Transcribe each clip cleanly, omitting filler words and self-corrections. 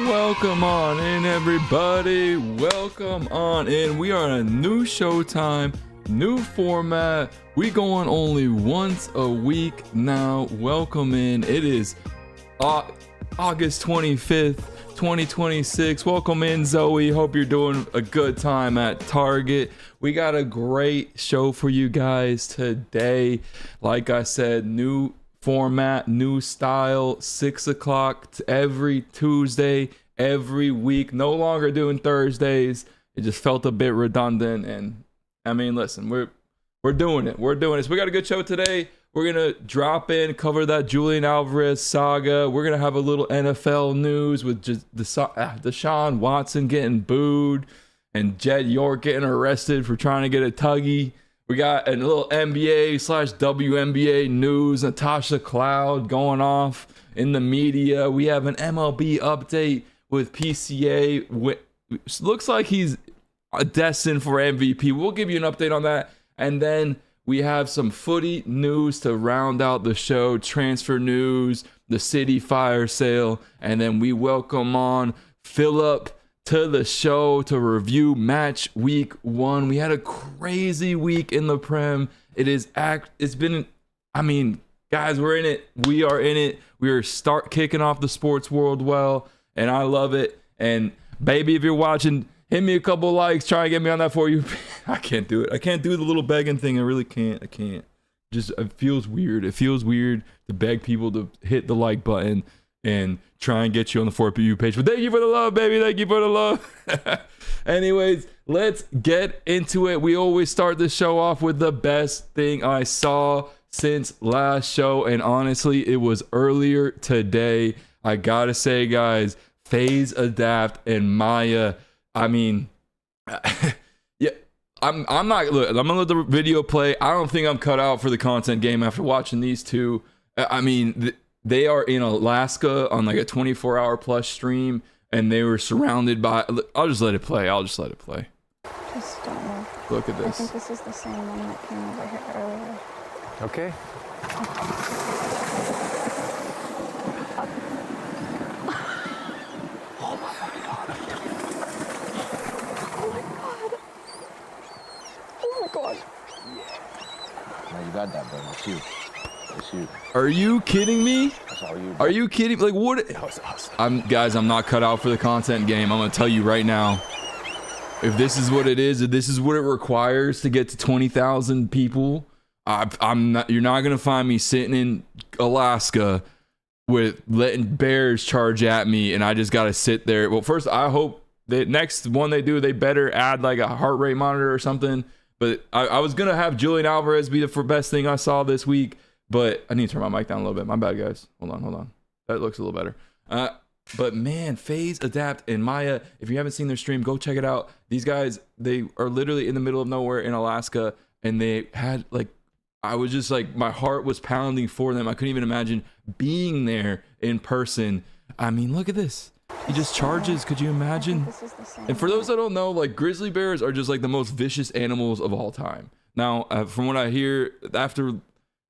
Welcome on in, everybody. Welcome on in. We are on a new showtime, new format. We go on only once a week now. Welcome in. It is August 25th, 2026. Welcome in, Zoe. Hope you're doing a good time at Target. We got a great show for you guys today. Like I said, new format, new style, 6 o'clock every Tuesday, every week. No longer doing Thursdays. It just felt a bit redundant. And I mean, listen, we're doing it. We're doing it. So we got a good show today. We're going to drop in, cover that Julian Alvarez saga. We're going to have a little NFL news with just Deshaun Watson getting booed and Jed York getting arrested for trying to get a tuggy. We got a little NBA/WNBA news. Natasha Cloud going off in the media. We have an MLB update with PCA. Looks like he's destined for MVP. We'll give you an update on that. And then we have some footy news to round out the show. Transfer news, the City fire sale. And then we welcome on Philip to the show to review match week 1. We had a crazy week in the Prem. It's been, I mean, guys, we're in it. We are in it. We are kicking off the sports world well, and I love it. And baby, if you're watching, hit me a couple likes. Try and get me on that for you. I can't do it. I can't do the little begging thing. I really can't. I can't. Just, it feels weird. It feels weird to beg people to hit the like button and try and get you on the 4PU page. But thank you for the love, baby. Thank you for the love. Anyways, let's get into it. We always start the show off with the best thing I saw since last show. And honestly, it was earlier today. I gotta say, guys, Phase Adapt and Maya. I mean, yeah, I'm not, look, I'm gonna let the video play. I don't think I'm cut out for the content game after watching these two. I mean, they are in Alaska on like a 24-hour plus stream, and they were surrounded by, I'll just let it play. Just don't know. Look at this. I think this is the same one that came over here earlier. Okay. Oh my god. Oh my god. Yeah. Now you got that, bro. It's you. Are you kidding me? That's all you. Are you kidding? Like, what? That was awesome. Guys, I'm not cut out for the content game. I'm gonna tell you right now. If this is what it is, if this is what it requires to get to 20,000 people, I'm not. You're not gonna find me sitting in Alaska with letting bears charge at me, and I just gotta sit there. Well, first, I hope the next one they do, they better add like a heart rate monitor or something. But I was gonna have Julian Alvarez be the best thing I saw this week. But I need to turn my mic down a little bit. My bad, guys. Hold on. That looks a little better. But man, Phase Adapt and Maya, if you haven't seen their stream, go check it out. These guys, they are literally in the middle of nowhere in Alaska, and they had like, I was just like, my heart was pounding for them. I couldn't even imagine being there in person. I mean, look at this. He just charges. Could you imagine? And for those that don't know, like, grizzly bears are just like the most vicious animals of all time. Now, from what I hear, after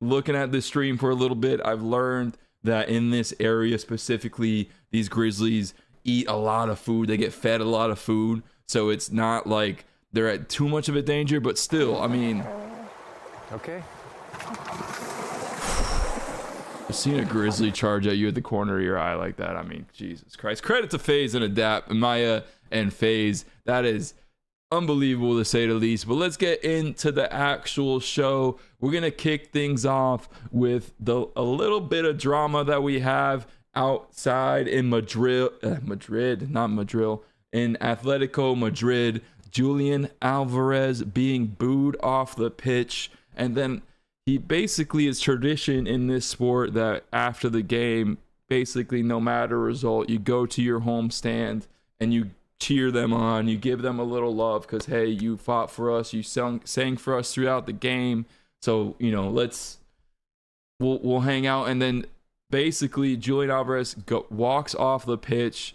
looking at this stream for a little bit, I've learned that in this area specifically, these grizzlies eat a lot of food. They get fed a lot of food. So it's not like they're at too much of a danger, but still, I mean, Okay. seeing a grizzly charge at you at the corner of your eye like that, I mean, Jesus Christ. Credit to FaZe and Adapt, Maya and FaZe. That is unbelievable to say the least. But let's get into the actual show. We're gonna kick things off with a little bit of drama that we have outside in in Atletico Madrid. Julian Alvarez being booed off the pitch, and then he basically is tradition in this sport that after the game, basically no matter result, you go to your home stand and you cheer them on, you give them a little love because hey, you fought for us, you sang for us throughout the game, so you know, we'll hang out. And then basically Julian Alvarez walks off the pitch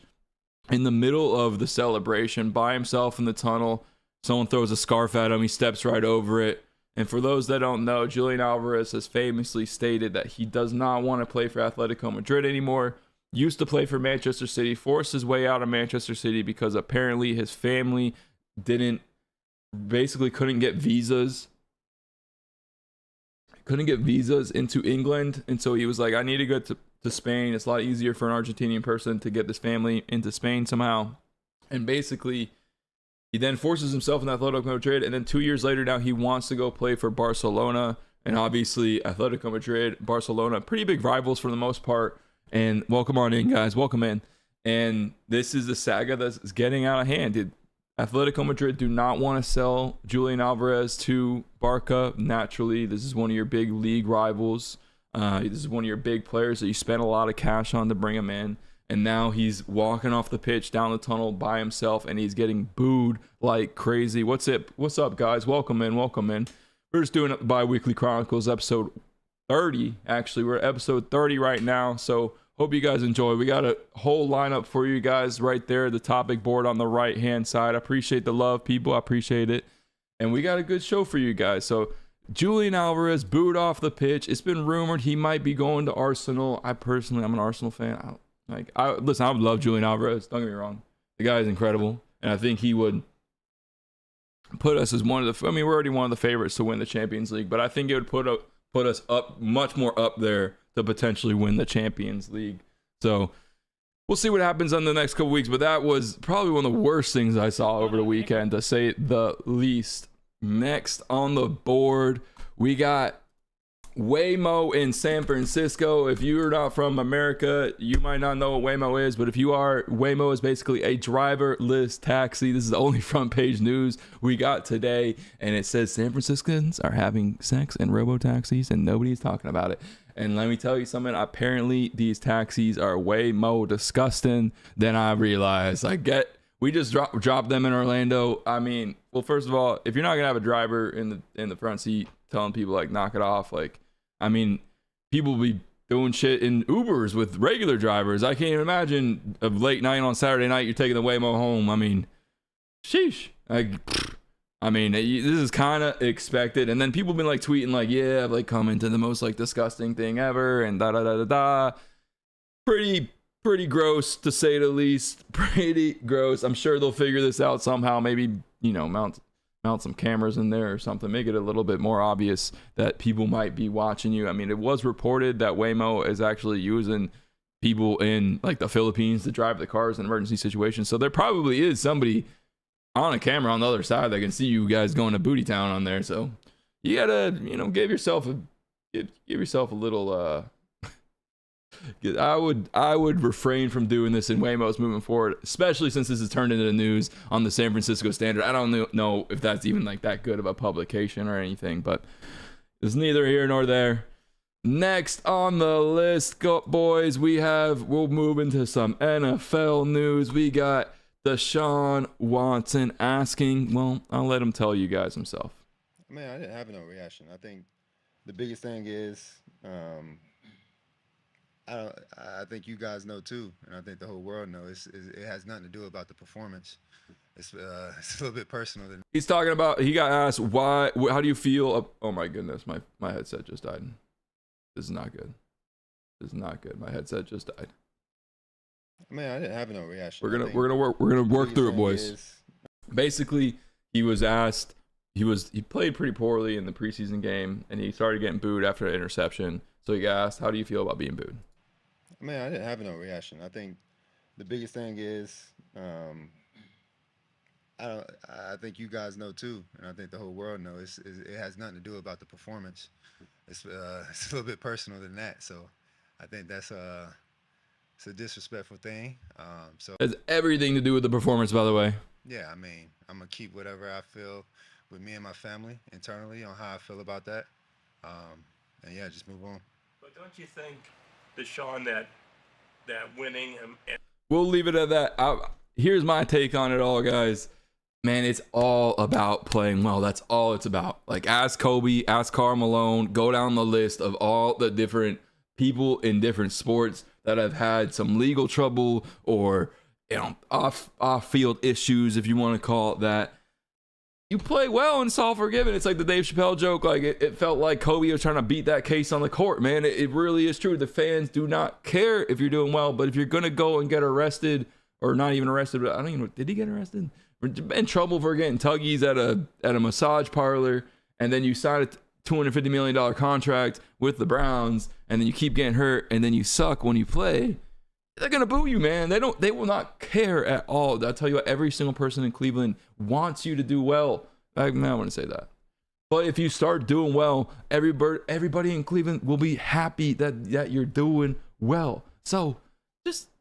in the middle of the celebration by himself in the tunnel. Someone throws a scarf at him, he steps right over it. And for those that don't know, Julian Alvarez has famously stated that he does not want to play for Atletico Madrid anymore. Used to play for Manchester City, forced his way out of Manchester City because apparently his family couldn't get visas. Couldn't get visas into England. And so he was like, I need to go to Spain. It's a lot easier for an Argentinian person to get this family into Spain somehow. And basically, he then forces himself in Atletico Madrid. And then 2 years later, now he wants to go play for Barcelona. And obviously, Atletico Madrid, Barcelona, pretty big rivals for the most part. And welcome on in, guys. Welcome in. And this is the saga that's getting out of hand. Atletico Madrid do not want to sell Julian Alvarez to Barca. Naturally, this is one of your big league rivals. This is one of your big players that you spent a lot of cash on to bring him in. And now he's walking off the pitch down the tunnel by himself, and he's getting booed like crazy. What's up, guys? Welcome in. We're just doing Bi-Weekly Chronicles, episode 30. Actually, we're at episode 30 right now. So hope you guys enjoy. We got a whole lineup for you guys right there. The topic board on the right-hand side. I appreciate the love, people. I appreciate it. And we got a good show for you guys. So Julian Alvarez booed off the pitch. It's been rumored he might be going to Arsenal. I'm an Arsenal fan. I would love Julian Alvarez. Don't get me wrong. The guy is incredible. And I think he would put us as we're already one of the favorites to win the Champions League, but I think it would put us up much more up there to potentially win the Champions League. So we'll see what happens on the next couple weeks, but that was probably one of the worst things I saw over the weekend, to say the least. Next on the board, we got Waymo in San Francisco. If you're not from America, you might not know what Waymo is, but if you are, Waymo is basically a driverless taxi. This is the only front page news we got today, and it says San Franciscans are having sex in robotaxis and nobody's talking about it. And let me tell you something, apparently these taxis are way more disgusting than I realized. We just dropped them in Orlando. I mean, well, first of all, if you're not gonna have a driver in the front seat telling people like knock it off, like, I mean, people be doing shit in Ubers with regular drivers. I can't even imagine a late night on Saturday night you're taking the Waymo home. I mean, sheesh. This is kind of expected. And then people been like tweeting like, yeah, I've like come into the most like disgusting thing ever and da da da da da. Pretty gross, to say the least. Pretty gross. I'm sure they'll figure this out somehow. Maybe, mount some cameras in there or something. Make it a little bit more obvious that people might be watching you. I mean, it was reported that Waymo is actually using people in like the Philippines to drive the cars in emergency situations. So there probably is somebody on a camera on the other side that can see you guys going to Booty Town on there. So you gotta, give yourself a little, I would refrain from doing this in Waymos moving forward, especially since this has turned into the news on the San Francisco Standard. I don't know if that's even like that good of a publication or anything, but it's neither here nor there. Next on the list, boys, we'll move into some NFL news. We got Deshaun Watson asking, well, I'll let him tell you guys himself. Man, I didn't have no reaction. I think the biggest thing is, I think you guys know too, and I think the whole world knows, it has nothing to do about the performance. it's it's a little bit personal. He's talking about, he got asked why, how do you feel? Oh my goodness, my headset just died. This is not good. This is not good. My headset just died. Man, I didn't have no reaction. We're gonna work through it, boys. Basically, he was asked, he played pretty poorly in the preseason game, and he started getting booed after an interception. So he got asked, how do you feel about being booed? Man, I didn't have no reaction. I think the biggest thing is, I think you guys know too, and I think the whole world knows. It has nothing to do about the performance. It's a little bit personal than that. So I think that's it's a disrespectful thing. So it has everything to do with the performance, by the way. Yeah, I mean, I'm gonna keep whatever I feel with me and my family internally on how I feel about that, and yeah, just move on. But don't you think, Deshaun, that winning We'll leave it at that. Here's my take on it all, guys. Man, it's all about playing well. That's all it's about. Like, ask Kobe, ask Karl Malone, go down the list of all the different people in different sports that have had some legal trouble or, you know, off-field issues, if you want to call it that. You play well and it's all forgiven. It's like the Dave Chappelle joke. Like, it felt like Kobe was trying to beat that case on the court, man. It really is true. The fans do not care if you're doing well, but if you're going to go and get arrested, or not even arrested, but I don't even know, did he get arrested? In trouble for getting tuggies at a massage parlor, and then you sign a $250 million contract with the Browns, and then you keep getting hurt, and then you suck when you play. They're gonna boo you, man. They will not care at all. I'll tell you what, every single person in Cleveland wants you to do well. I wouldn't say that, but if you start doing well, everybody in Cleveland will be happy that you're doing well. So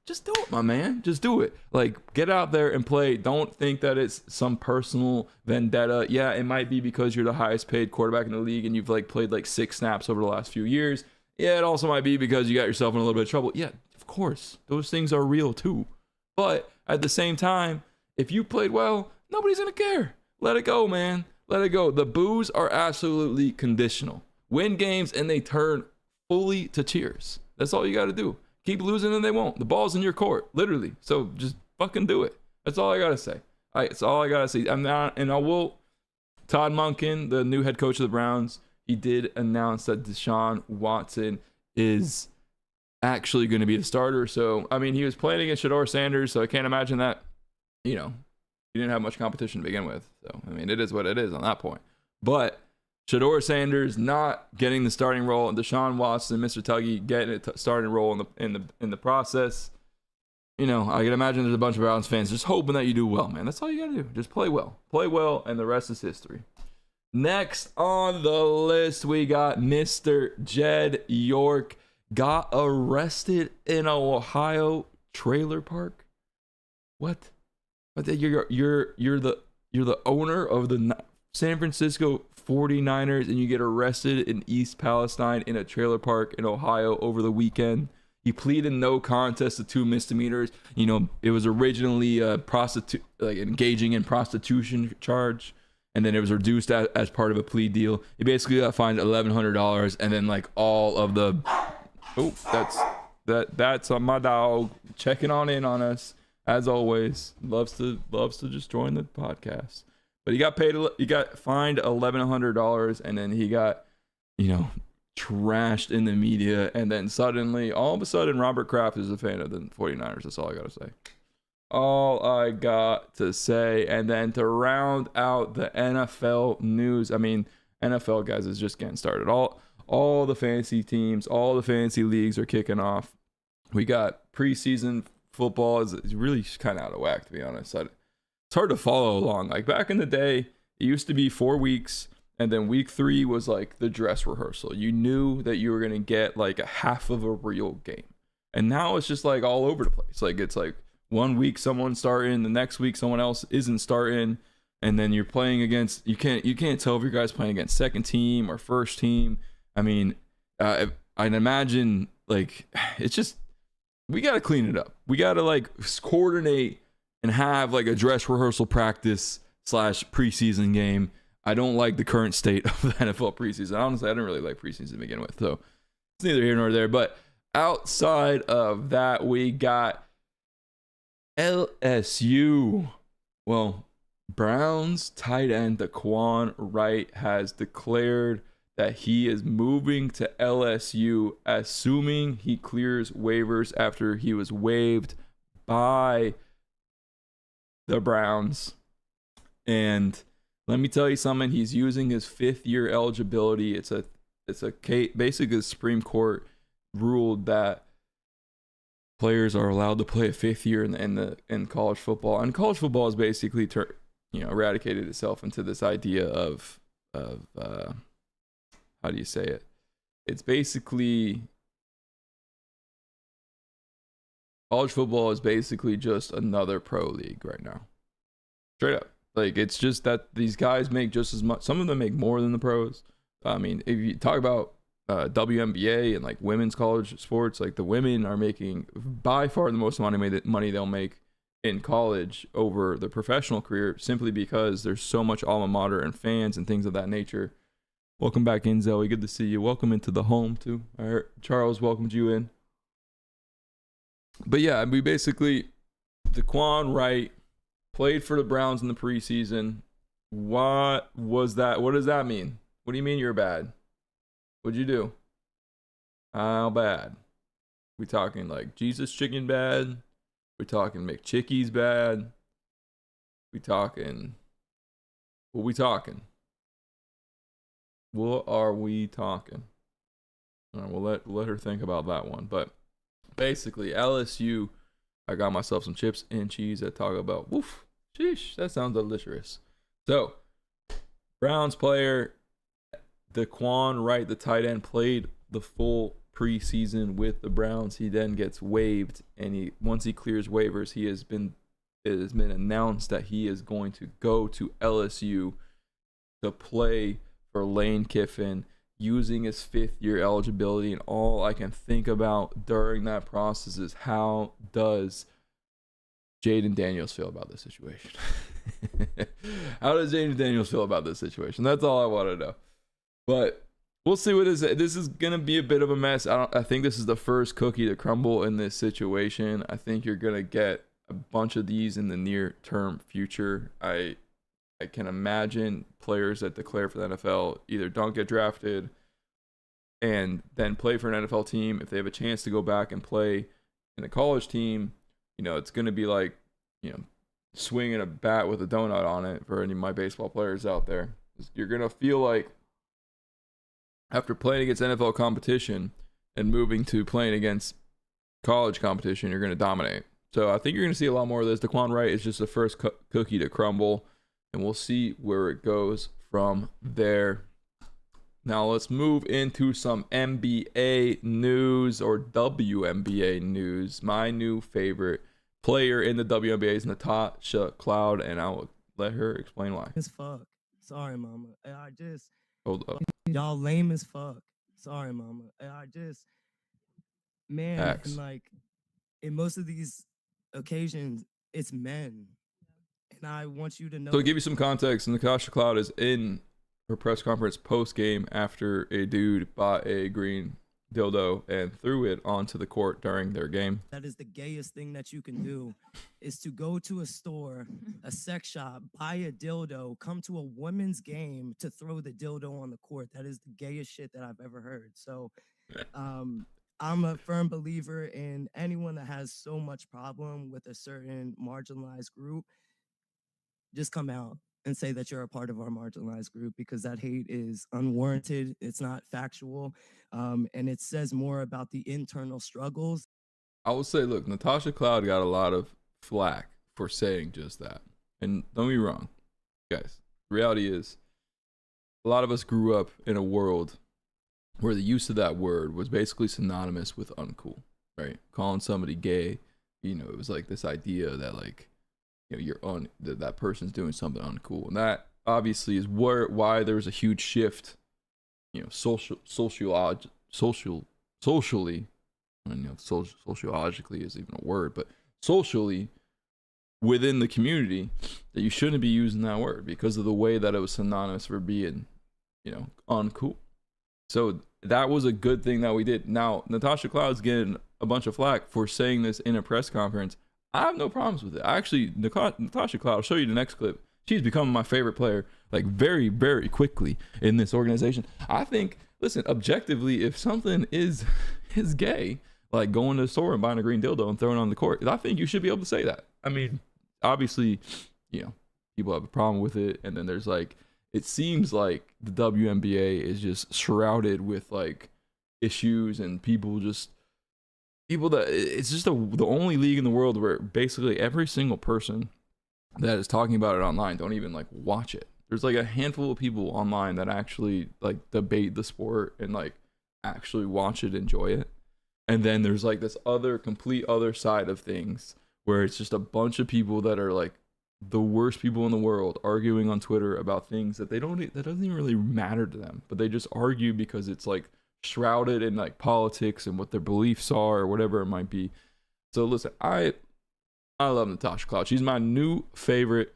just do it, my man. Just do it. Like, get out there and play. Don't think that it's some personal vendetta. Yeah, it might be because you're the highest paid quarterback in the league and you've played 6 snaps over the last few years. Yeah, it also might be because you got yourself in a little bit of trouble. Yeah, of course. Those things are real too. But at the same time, if you played well, nobody's going to care. Let it go, man. Let it go. The boos are absolutely conditional. Win games and they turn fully to cheers. That's all you got to do. Keep losing and they won't. The ball's in your court, literally. So just fucking do it. That's all I got to say. That's all I got to say. Todd Monken, the new head coach of the Browns, he did announce that Deshaun Watson is actually going to be the starter. So, I mean, he was playing against Shedeur Sanders, so I can't imagine that, he didn't have much competition to begin with. So, I mean, it is what it is on that point. But Shedeur Sanders not getting the starting role, and Deshaun Watson, Mr. Tuggy, getting a starting role in the process. I can imagine there's a bunch of Browns fans just hoping that you do well, man. That's all you gotta do. Just play well, and the rest is history. Next on the list, we got Mr. Jed York got arrested in an Ohio trailer park. What? You're the owner of the San Francisco 49ers and you get arrested in East Palestine in a trailer park in Ohio over the weekend. He pleaded no contest to 2 misdemeanors. It was originally a engaging in prostitution charge, and then it was reduced as part of a plea deal. He basically got fined $1,100, and then all of the that's on my dog checking in on us as always. Loves to just join the podcast. But he got fined $1,100, and then he got, trashed in the media. And then all of a sudden, Robert Kraft is a fan of the 49ers. That's all I got to say. All I got to say. And then to round out the NFL news, NFL, guys, is just getting started. All the fantasy teams, all the fantasy leagues are kicking off. We got preseason football is really kind of out of whack, to be honest. It's hard to follow along. Back in the day, it used to be 4 weeks, and then week 3 was the dress rehearsal. You knew that you were going to get a half of a real game. And now it's just all over the place. It's 1 week someone's starting, the next week someone else isn't starting, and then you're playing against, you can't tell if your guy's playing against second team or first team. I'd imagine it's just, we got to clean it up. We got to coordinate and have a dress rehearsal practice / preseason game. I don't like the current state of the NFL preseason. Honestly, I didn't really like preseason to begin with. So it's neither here nor there. But outside of that, we got LSU Well, Browns tight end Daquan Wright has declared that he is moving to LSU, assuming he clears waivers after he was waived by the Browns. And let me tell you something, he's using his 5th year eligibility. It's basically the Supreme Court ruled that players are allowed to play a 5th year in college football, and college football has basically eradicated itself into this idea of how do you say it? It's basically college football is basically just another pro league right now. Straight up. Like, it's just that these guys make just as much. Some of them make more than the pros. I mean, if you talk about WNBA and like women's college sports, like the women are making by far the most money they'll make in college over the professional career, simply because there's so much alma mater and fans and things of that nature. Welcome back in, Zoe. Good to see you. Welcome into the home too. I heard Charles welcomed you in. But yeah, we basically, Daquan Wright played for the Browns in the preseason. What was that? What does that mean? What do you mean you're bad? What'd you do? How bad? We talking like Jesus chicken bad? We talking McChickies bad? We talking? What we talking? What are we talking? All right, we'll let her think about that one. But basically, LSU, I got myself some chips and cheese at Taco Bell. Woof. Sheesh, that sounds delicious. So, Browns player Daquan Wright, the tight end, played the full preseason with the Browns. He then gets waived, and once he clears waivers, it has been announced that he is going to go to LSU to play for Lane Kiffin, using his 5th year eligibility. And all I can think about during that process is, how does Jaden Daniels feel about this situation? How does Jaden Daniels feel about this situation? That's all I want to know. But we'll see what is. This is gonna be a bit of a mess. I think this is the first cookie to crumble in this situation. I think you're gonna get a bunch of these in the near term future. I can imagine players that declare for the NFL either don't get drafted and then play for an NFL team. If they have a chance to go back and play in a college team, it's going to be like, swinging a bat with a donut on it for any of my baseball players out there. You're going to feel like after playing against NFL competition and moving to playing against college competition, you're going to dominate. So I think you're going to see a lot more of this. Daquan Wright is just the first cookie to crumble, and we'll see where it goes from there. Now let's move into some NBA news, or WNBA news. My new favorite player in the WNBA is Natasha Cloud, and I'll let her explain why. As fuck. Sorry, mama. I just Hold up. y'all lame as fuck. Sorry, mama. Man, Facts. and like in most of these occasions, it's men. And I want you to know. So to give you some context, Natasha Cloud is in her press conference post game after a dude bought a green dildo and threw it onto the court during their game. That is the gayest thing that you can do, is to go to a store, a sex shop, buy a dildo, come to a women's game to throw the dildo on the court. That is the gayest shit that I've ever heard. So I'm a firm believer in anyone that has so much problem with a certain marginalized group, just come out and say that you're a part of our marginalized group, because that hate is unwarranted. It's not factual. And it says more about the internal struggles. I will say, look, Natasha Cloud got a lot of flack for saying just that. And don't be wrong, guys. The reality is, a lot of us grew up in a world where the use of that word was basically synonymous with uncool, right? Calling somebody gay, it was like this idea that like, you're on that person's doing something uncool, and that obviously is why there was a huge shift, socially. I don't know if sociologically is even a word, but socially within the community, that you shouldn't be using that word because of the way that it was synonymous for being, uncool. So that was a good thing that we did. Now, Natasha Cloud's getting a bunch of flack for saying this in a press conference. I have no problems with it. I actually, Natasha Cloud, I'll show you the next clip. She's becoming my favorite player, like very, very quickly in this organization. I think, listen, objectively, if something is gay, like going to the store and buying a green dildo and throwing it on the court, I think you should be able to say that. I mean, obviously, people have a problem with it. And then there's like, it seems like the WNBA is just shrouded with like issues and people that it's just the only league in the world where basically every single person that is talking about it online don't even like watch it. There's like a handful of people online that actually like debate the sport and like actually watch it, enjoy it. And then there's like this complete other side of things where it's just a bunch of people that are like the worst people in the world arguing on Twitter about things that that doesn't even really matter to them, but they just argue because it's like shrouded in like politics and what their beliefs are or whatever it might be. So listen, I love Natasha Cloud. She's my new favorite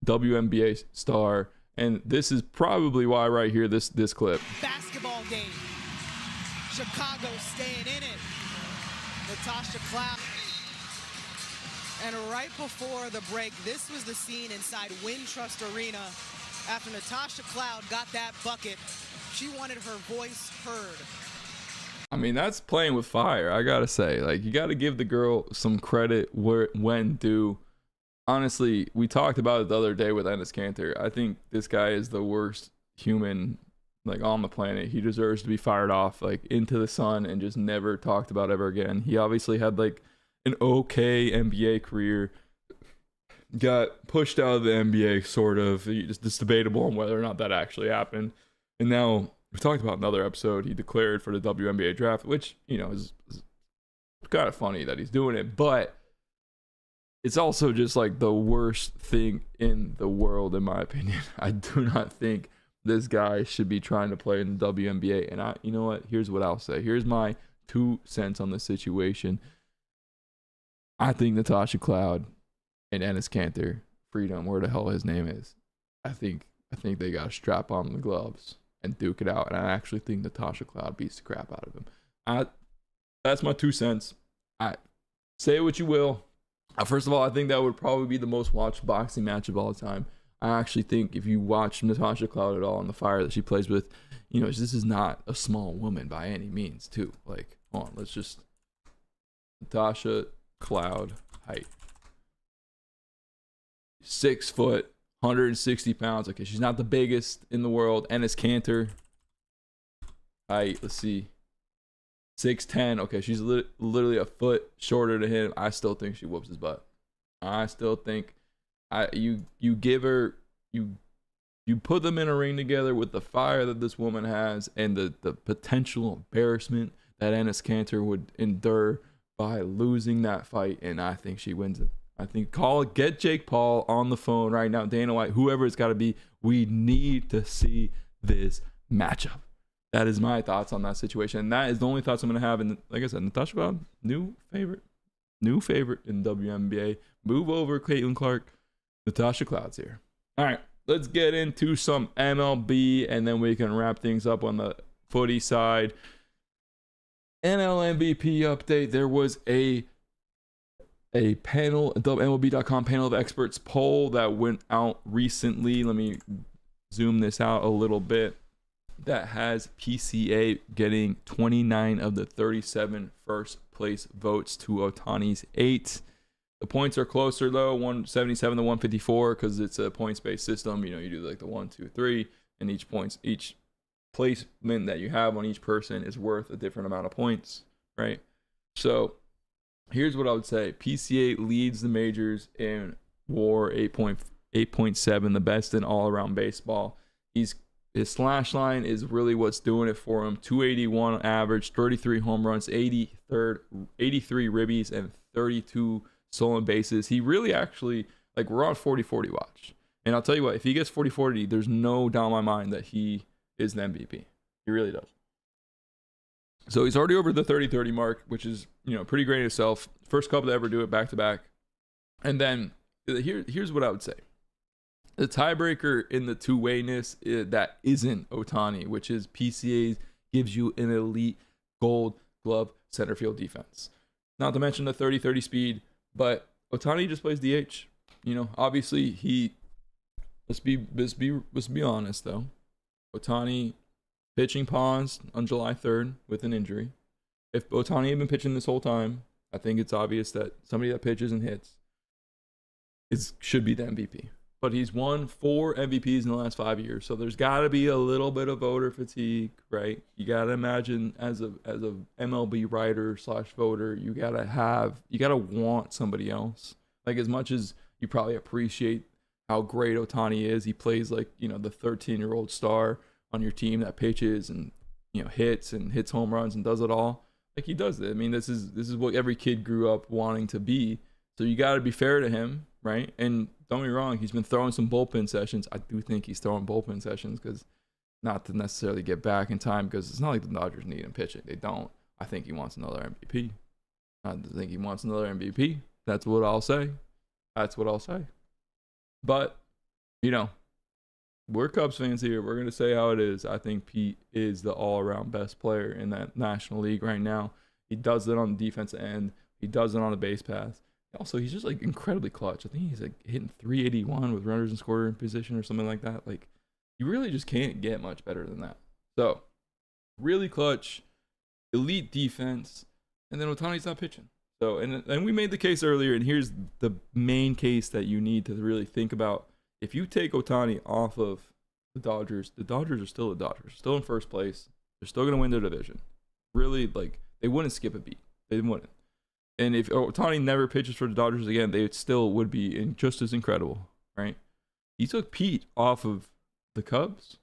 WNBA star, and this is probably why right here, this clip. Basketball game. Chicago staying in it. Natasha Cloud. And right before the break, this was the scene inside Wintrust Arena after Natasha Cloud got that bucket. She wanted her voice heard. I mean, that's playing with fire, I gotta say. Like, you gotta give the girl some credit when due. Honestly, we talked about it the other day with Enes Kanter. I think this guy is the worst human like on the planet. He deserves to be fired off like into the sun and just never talked about ever again. He obviously had like an okay NBA career, got pushed out of the NBA sort of. It's debatable on whether or not that actually happened. And now we talked about another episode. He declared for the WNBA draft, which, is kind of funny that he's doing it, but it's also just like the worst thing in the world, in my opinion. I do not think this guy should be trying to play in the WNBA. And you know what? Here's what I'll say. Here's my 2 cents on the situation. I think Natasha Cloud and Enes Kanter, Freedom, where the hell his name is, I think they got to strap on the gloves and duke it out. And I actually think Natasha Cloud beats the crap out of him. That's my 2 cents. Say what you will. First of all, I think that would probably be the most watched boxing match of all time. I actually think if you watch Natasha Cloud at all on the fire that she plays with, this is not a small woman by any means, too. Like, hold on, let's just Natasha Cloud height. 6 foot, 160 pounds. Okay, she's not the biggest in the world. Enes Kanter height, let's see. 6'10". Okay, she's literally a foot shorter than him. I still think she whoops his butt. I still think you give her, you put them in a ring together with the fire that this woman has and the potential embarrassment that Enes Kanter would endure by losing that fight, and I think she wins it. I think get Jake Paul on the phone right now, Dana White, whoever it's got to be. We need to see this matchup. That is my thoughts on that situation. And that is the only thoughts I'm going to have. And like I said, Natasha Cloud, new favorite in WNBA. Move over, Caitlin Clark. Natasha Cloud's here. All right, let's get into some MLB, and then we can wrap things up on the footy side. NL MVP update. There was a panel, MLB.com panel of experts poll that went out recently. Let me zoom this out a little bit. That has PCA getting 29 of the 37 first place votes to Ohtani's 8. The points are closer though, 177 to 154, because it's a points-based system. You do like the 1, 2, 3, and each placement that you have on each person is worth a different amount of points, right? So here's what I would say. PCA leads the majors in WAR 8.7, the best in all-around baseball. His slash line is really what's doing it for him. 281 average, 33 home runs, 83 ribbies, and 32 stolen bases. He really actually, we're on 40-40 watch. And I'll tell you what, if he gets 40-40, there's no doubt in my mind that he is an MVP. He really does. So he's already over the 30-30 mark, which is, pretty great in itself. First couple to ever do it back-to-back. And then here's what I would say. The tiebreaker in the two-wayness that isn't Ohtani, which is PCA gives you an elite gold glove center field defense. Not to mention the 30-30 speed, but Ohtani just plays DH. You know, obviously let's be honest though. Ohtani pitching paused on July 3rd with an injury. If Ohtani had been pitching this whole time, I think it's obvious that somebody that pitches and hits should be the MVP. But he's won 4 MVPs in the last 5 years, so there's got to be a little bit of voter fatigue, right? You got to imagine as a MLB writer / voter, you got to want somebody else. Like, as much as you probably appreciate how great Ohtani is, he plays like, you know, the 13-year-old star on your team that pitches and, you know, hits home runs and does it all. Like, he does it. I mean, this is what every kid grew up wanting to be. So you got to be fair to him, right? And don't get me wrong, he's been throwing some bullpen sessions. I do think he's throwing bullpen sessions because not to necessarily get back in time, because it's not like the Dodgers need him pitching. They don't. I think he wants another MVP. I think he wants another MVP. That's what I'll say. But, you know, we're Cubs fans here. We're going to say how it is. I think Pete is the all-around best player in that National League right now. He does it on the defensive end. He does it on the base paths. Also, he's just like incredibly clutch. I think he's like hitting 381 with runners in scoring position or something like that. Like, you really just can't get much better than that. So, really clutch, elite defense, and then Ohtani's not pitching. So, and we made the case earlier, and here's the main case that you need to really think about. If you take Ohtani off of the Dodgers are still the Dodgers, still in first place. They're still going to win their division. Really, like, they wouldn't skip a beat. They wouldn't. And if Ohtani never pitches for the Dodgers again, they still would be just as incredible, right? He took Pete off of the Cubs.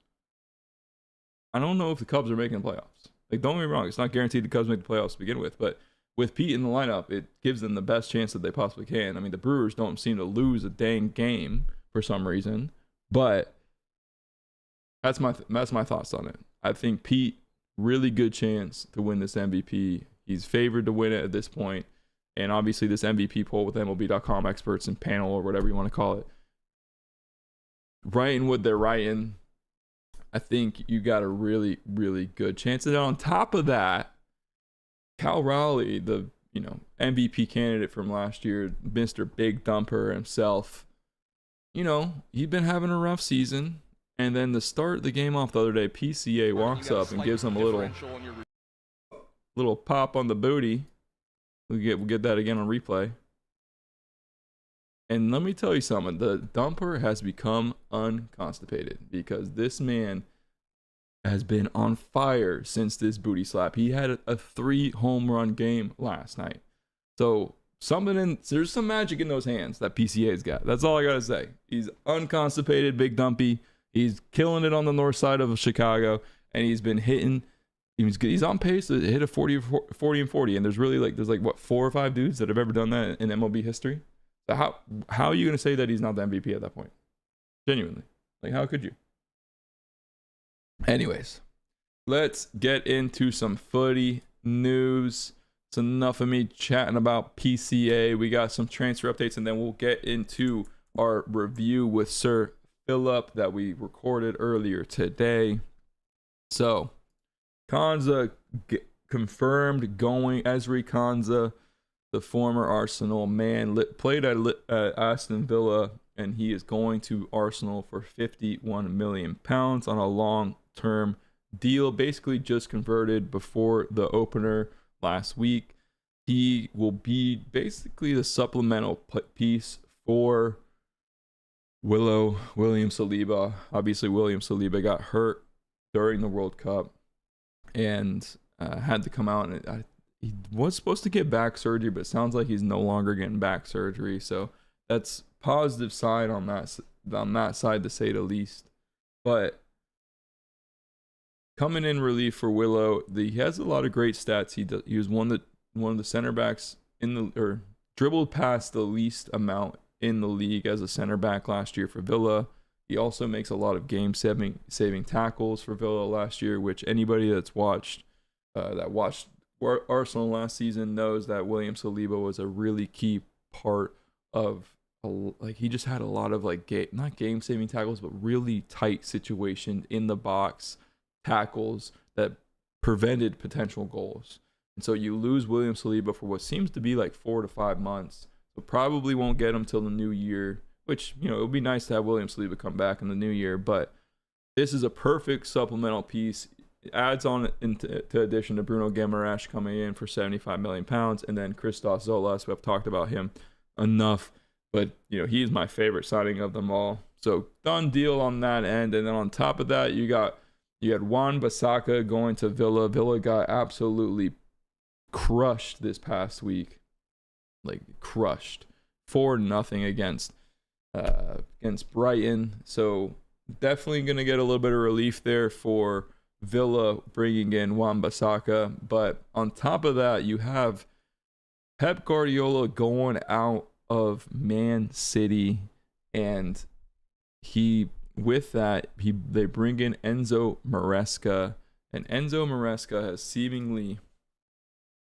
I don't know if the Cubs are making the playoffs. Like, don't get me wrong, it's not guaranteed the Cubs make the playoffs to begin with, but with Pete in the lineup, it gives them the best chance that they possibly can. I mean, the Brewers don't seem to lose a dang game for some reason, but that's my thoughts on it. I think Pete, really good chance to win this MVP. He's favored to win it at this point. And obviously this MVP poll with MLB.com experts and panel or whatever you want to call it, writing what they're writing, I think you got a really, really good chance. And on top of that, Cal Raleigh, the MVP candidate from last year, Mr. Big Dumper himself, he'd been having a rough season. And then to start the game off the other day, PCA walks up and gives him a little pop on the booty. We'll get that again on replay. And let me tell you something. The Dumper has become unconstipated because this man has been on fire since this booty slap. He had a 3 home run game last night. So there's some magic in those hands that PCA's got. That's all I got to say. He's unconstipated, Big Dumpy. He's killing it on the north side of Chicago, and he's been hitting. He's on pace to hit a 40 and 40, and there's what 4 or 5 dudes that have ever done that in MLB history. So how are you going to say that he's not the MVP at that point? Genuinely, like, how could you? Anyways, let's get into some footy news. It's enough of me chatting about PCA. We got some transfer updates, and then we'll get into our review with Sir Philip that we recorded earlier today. So, Konza confirmed going. Ezri Konza, the former Arsenal man, played at Aston Villa, and he is going to Arsenal for £51 million on a long-term deal. Basically just converted before the opener last week. He will be basically the supplemental piece for William Saliba. Obviously, William Saliba got hurt during the World Cup and had to come out, and he was supposed to get back surgery, but it sounds like he's no longer getting back surgery. So that's positive side on that side, to say the least. But coming in relief for Willow, he has a lot of great stats. He was one of the center backs dribbled past the least amount in the league as a center back last year for Villa. He also makes a lot of game-saving tackles for Villa last year, which anybody that's watched Arsenal last season knows that William Saliba was a really key part of. He just had a lot of not game-saving tackles, but really tight situation in the box tackles that prevented potential goals. And so you lose William Saliba for what seems to be 4 to 5 months. So probably won't get him till the new year, which, you know, it would be nice to have William Saliba come back in the new year. But this is a perfect supplemental piece. It adds on to addition to Bruno Guimaraes coming in for £75 million, and then Christos Zolas. We've talked about him enough, but, you know, he's my favorite signing of them all. So done deal on that end. And then on top of that, you had Wan-Bissaka going to Villa. Villa got absolutely crushed this past week, like crushed 4-0 against Brighton. So definitely going to get a little bit of relief there for Villa bringing in Wan-Bissaka. But on top of that, you have Pep Guardiola going out of Man City, and they bring in Enzo Maresca, and Enzo Maresca has seemingly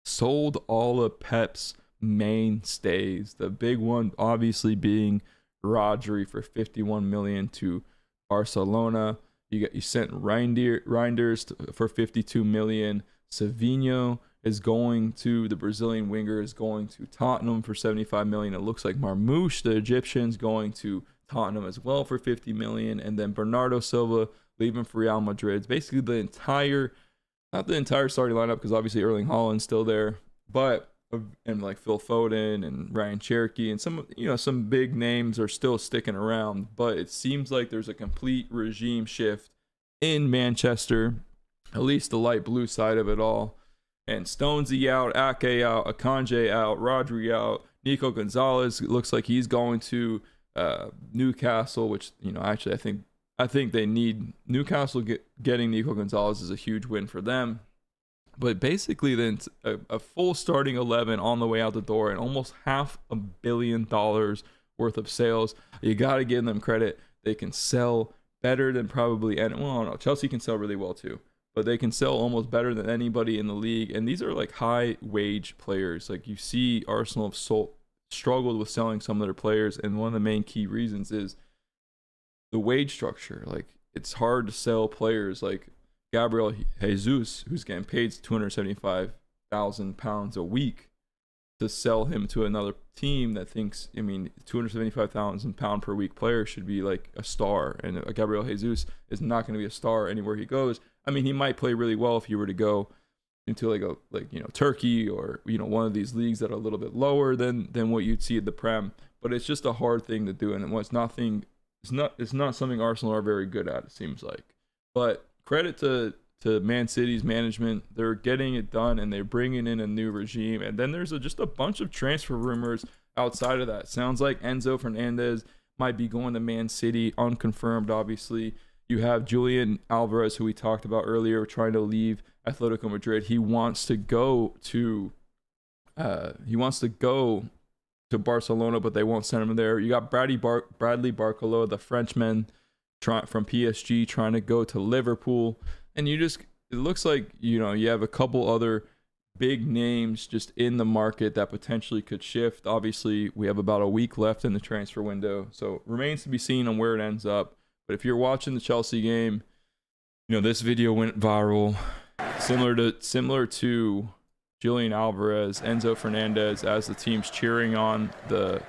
sold all of Pep's mainstays. The big one obviously being Rodri for 51 million to Barcelona. You sent Reinders for 52 million. Savinho is going to, the Brazilian winger is going to Tottenham for 75 million. It looks like Marmoush, the Egyptian's going to Tottenham as well for 50 million. And then Bernardo Silva leaving for Real Madrid. It's basically not the entire starting lineup, because obviously Erling Haaland's still there, but and like Phil Foden and Ryan Cherokee and some big names are still sticking around. But it seems like there's a complete regime shift in Manchester, at least the light blue side of it all. And Stonesy out, Ake out, Akanji out, Rodri out, Nico Gonzalez looks like he's going to Newcastle, which, you know, actually I think they need Newcastle. Getting Nico Gonzalez is a huge win for them. But basically, then a full starting 11 on the way out the door, and almost $500 million worth of sales. You got to give them credit. They can sell better than probably, and well, no, Chelsea can sell really well too, but they can sell almost better than anybody in the league. And these are like high wage players. Like, you see Arsenal have struggled with selling some of their players, and one of the main key reasons is the wage structure. Like, it's hard to sell players like Gabriel Jesus, who's getting paid £275,000 a week, to sell him to another team that thinks, I mean, £275,000 per week player should be like a star, and Gabriel Jesus is not going to be a star anywhere he goes. I mean, he might play really well if you were to go into Turkey, or, you know, one of these leagues that are a little bit lower than what you'd see at the Prem. But it's just a hard thing to do, and it's not something Arsenal are very good at, it seems like. But credit to Man City's management. They're getting it done, and they're bringing in a new regime. And then there's just a bunch of transfer rumors outside of that. Sounds like Enzo Fernandez might be going to Man City, unconfirmed, obviously. You have Julian Alvarez, who we talked about earlier, trying to leave Atletico Madrid. He wants to go to Barcelona, but they won't send him there. You got Bradley Barcola, the Frenchman from PSG, trying to go to Liverpool. And it looks like, you know, you have a couple other big names just in the market that potentially could shift. Obviously, we have about a week left in the transfer window, so remains to be seen on where it ends up. But if you're watching the Chelsea game, you know, this video went viral, similar to Julian Alvarez, Enzo Fernandez, as the team's cheering on the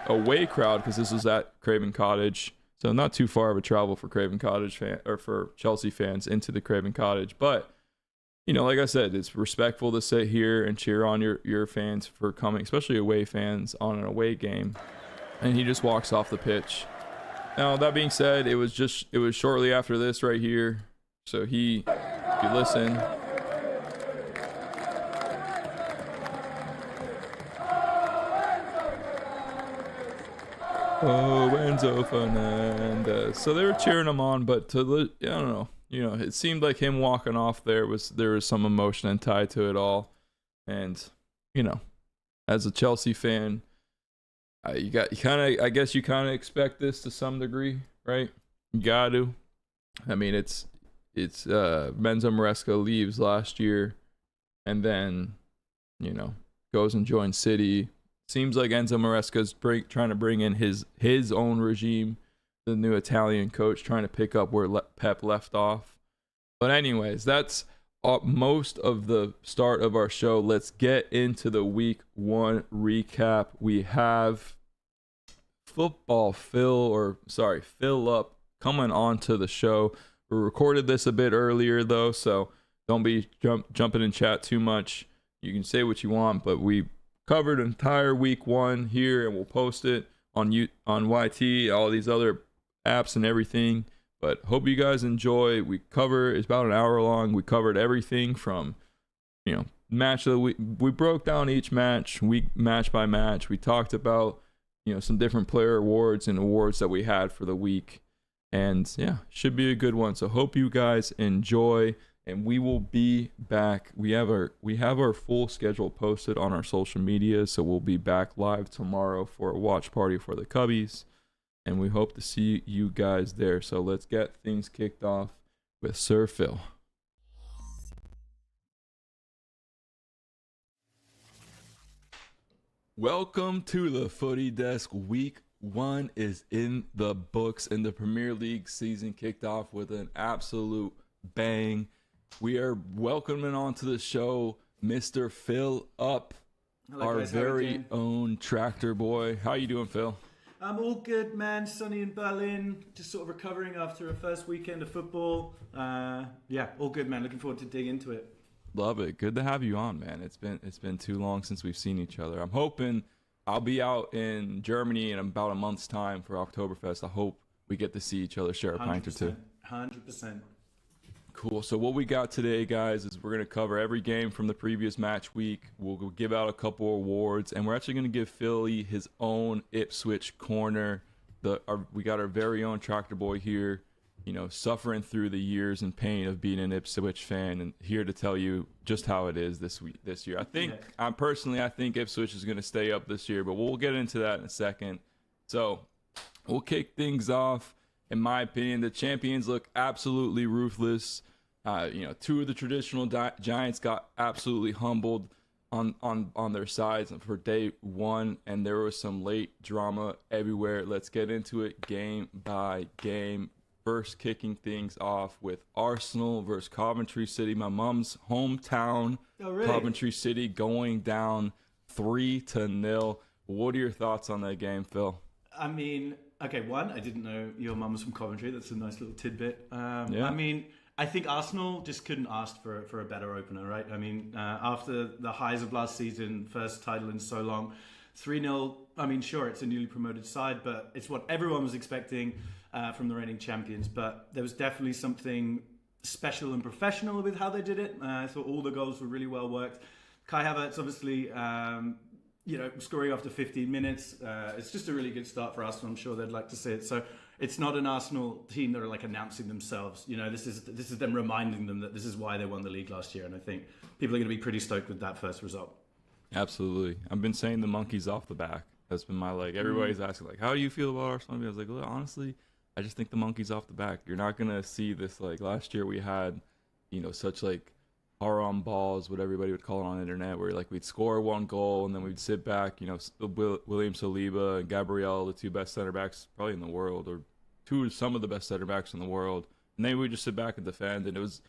away crowd, because this was at Craven Cottage. So not too far of a travel for Craven Cottage for Chelsea fans into the Craven Cottage. But, you know, like I said, it's respectful to sit here and cheer on your fans for coming, especially away fans, on an away game. And he just walks off the pitch. Now, that being said, it was shortly after this right here. So if you listen. Oh, Enzo Fernandez. So they were cheering him on, but I don't know. You know, it seemed like him walking off there was some emotion and tied to it all. And, you know, as a Chelsea fan, I guess you kind of expect this to some degree, right? You got to. I mean, it's Enzo Maresca leaves last year, and then, you know, goes and joins City. Seems like Enzo Maresca's trying to bring in his own regime, the new Italian coach, trying to pick up where Pep left off. But anyways, that's most of the start of our show. Let's get into the week 1 recap. We have Phil up coming on to the show. We recorded this a bit earlier though, so don't be jumping in chat too much. You can say what you want, but we covered entire week 1 here, and we'll post it on YT, all these other apps and everything. But hope you guys enjoy. It's about an hour long. We covered everything from, match of the week. We broke down each match, match by match. We talked about, some different player awards and awards that we had for the week. And yeah, should be a good one. So hope you guys enjoy, and we will be back. We have our full schedule posted on our social media, so we'll be back live tomorrow for a watch party for the Cubbies. And we hope to see you guys there. So let's get things kicked off with Sir Phil. Welcome to the Footy Desk. Week 1 is in the books, and the Premier League season kicked off with an absolute bang. We are welcoming onto the show Mr. Phil Up, our very own tractor boy. How you doing, Phil? I'm all good, man. Sunny in Berlin. Just sort of recovering after a first weekend of football. All good, man. Looking forward to dig into it. Love it. Good to have you on, man. It's been too long since we've seen each other. I'm hoping I'll be out in Germany in about a month's time for Oktoberfest. I hope we get to see each other, share a pint or two. 100%. Cool. So what we got today, guys, is we're going to cover every game from the previous match week. We'll give out a couple awards, and we're actually going to give Philly his own Ipswich corner. We got our very own tractor boy here, suffering through the years and pain of being an Ipswich fan, and here to tell you just how it is this year. I think Ipswich is going to stay up this year, but we'll get into that in a second. So we'll kick things off. In my opinion, the champions look absolutely ruthless. Two of the traditional giants got absolutely humbled on their sides for day 1, and there was some late drama everywhere. Let's get into it game by game. First, kicking things off with Arsenal versus Coventry City, my mom's hometown. Oh, really? Coventry City going down 3-0. What are your thoughts on that game, Phil? I mean, okay, one, I didn't know your mum was from Coventry. That's a nice little tidbit. Yeah. I mean, I think Arsenal just couldn't ask for a better opener, right? I mean, after the highs of last season, first title in so long, 3-0, I mean, sure, it's a newly promoted side, but it's what everyone was expecting from the reigning champions. But there was definitely something special and professional with how they did it. I thought all the goals were really well worked. Kai Havertz, obviously, scoring after 15 minutes. It's just a really good start for Arsenal. I'm sure they'd like to see it. So it's not an Arsenal team that are like announcing themselves. This is them reminding them that this is why they won the league last year. And I think people are going to be pretty stoked with that first result. Absolutely. I've been saying the monkeys off the back. That's been my everybody's asking how do you feel about Arsenal? I was like, well, honestly, I just think the monkeys off the back. You're not going to see this last year we had, such horror on balls, what everybody would call it on the internet, where we'd score 1 goal and then we'd sit back, William Saliba and Gabriel, the 2 best center backs probably in the world, or some of the best center backs in the world, and then we'd just sit back and defend, and it was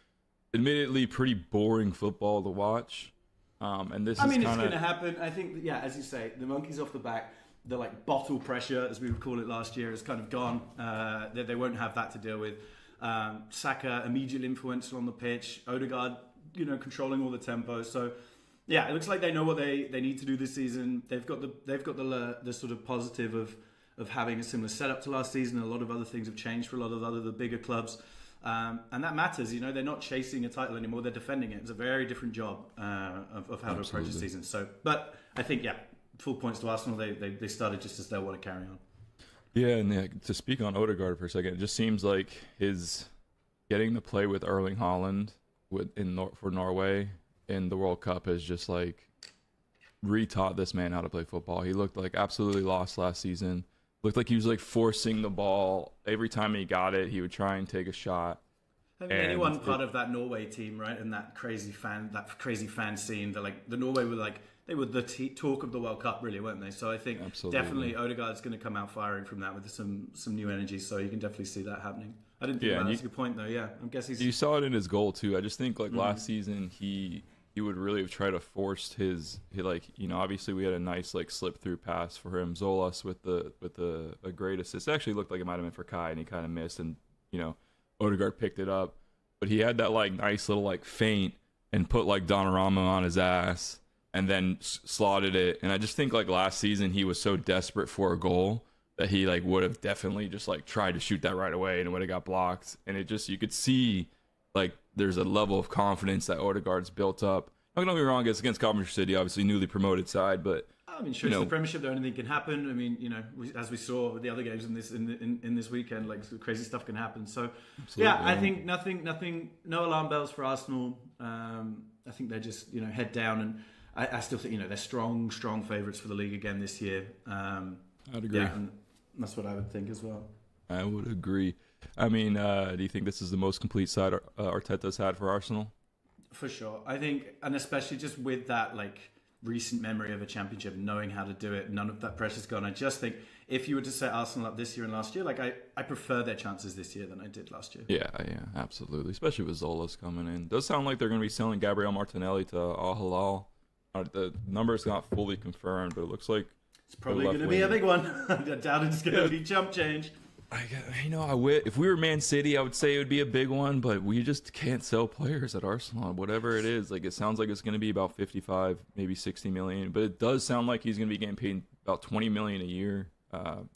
admittedly pretty boring football to watch. And this it's going to happen. I think, as you say, the monkeys off the back, the bottle pressure, as we would call it last year, is kind of gone. They won't have that to deal with. Saka, immediately influential on the pitch. Odegaard, controlling all the tempo. So, it looks like they know what they need to do this season. They've got the sort of positive of having a similar setup to last season. A lot of other things have changed for a lot of the bigger clubs. And that matters, they're not chasing a title anymore, they're defending it. It's a very different job of how to approach the season. So, but I think, full points to Arsenal. They started just as they want to carry on. Yeah, and to speak on Odegaard for a second, it just seems like his getting to play with Erling Haaland for Norway in the World Cup has just retaught this man how to play football. He looked absolutely lost last season. Looked like he was forcing the ball every time he got it. He would try and take a shot. I mean, anyone part of that Norway team, right, and that crazy fan scene. The Norway were they were the talk of the World Cup, really, weren't they? So I think definitely Odegaard's going to come out firing from that with some new energy. So you can definitely see that happening. I didn't think Yeah, about and that. That's a good point, though. Yeah, I guess he's. You saw it in his goal too. I just think like last season he would really have tried to force his like, you know, obviously we had a nice like slip through pass for him, Zolas with a great assist. It actually looked like it might have been for Kai and he kind of missed, and you know Odegaard picked it up, but he had that like nice little like feint and put like Donnarumma on his ass and then slotted it. And I just think like last season he was so desperate for a goal that he like would have definitely just like tried to shoot that right away and it would have got blocked. And it just, you could see like there's a level of confidence that Odegaard's built up. Don't get me wrong, it's against Coventry City, obviously newly promoted side, but I mean, sure, it's the Premiership, though. Anything can happen. I mean, you know, as we saw with the other games in this weekend, like crazy stuff can happen. So, Absolutely, yeah, I think nothing, no alarm bells for Arsenal. I think they're just, you know, head down, and I still think, you know, they're strong favourites for the league again this year. I'd agree. Yeah, and that's what I would think as well. I would agree. I mean, do you think this is the most complete side Arteta's had for Arsenal? For sure. I think, and especially just with that, like, recent memory of a championship, knowing how to do it, none of that pressure's gone. I just think if you were to set Arsenal up this year and last year, like I prefer their chances this year than I did last year. Yeah, absolutely. Especially with Zola's coming in. Does sound like they're going to be selling Gabriel Martinelli to Al Hilal. The number's not fully confirmed, but it looks like it's probably going to be a big one. I doubt it's going to be chump change. If we were Man City, I would say it would be a big one, but we just can't sell players at Arsenal. Whatever it is, like it sounds like it's going to be about 55, maybe 60 million, but it does sound like he's going to be getting paid about 20 million a year,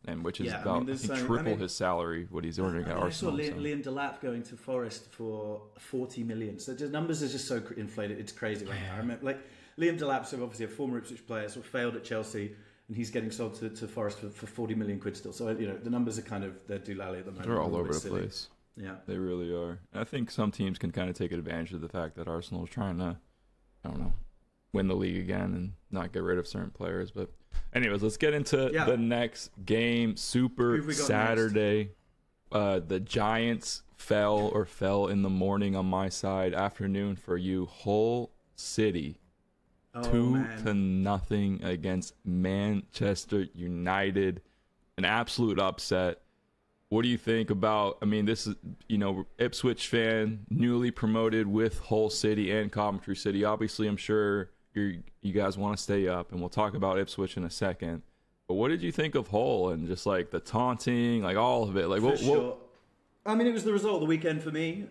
and which is about I think triple his salary what he's earning at Arsenal. I saw Liam Delap going to Forest for 40 million. So the numbers are just so inflated. It's crazy right now. I remember, like Liam Delap, so obviously a former Ipswich player, sort of failed at Chelsea. And he's getting sold to Forest for 40 million quid still. So, you know, the numbers are kind of, they're doolally at the moment. They're all over the place. Yeah. They really are. And I think some teams can kind of take advantage of the fact that Arsenal is trying to, I don't know, win the league again and not get rid of certain players. But anyways, let's get into the next game. Super Saturday. The Giants fell in the morning on my side, afternoon for you. Hull City. 2-0 against Manchester United. An absolute upset. What do you think about, I mean, this is, you know, Ipswich fan, newly promoted with Hull City and Coventry City. Obviously, I'm sure you guys want to stay up, and we'll talk about Ipswich in a second. But what did you think of Hull and just like the taunting, like all of it? Like, what? I mean, it was the result of the weekend for me.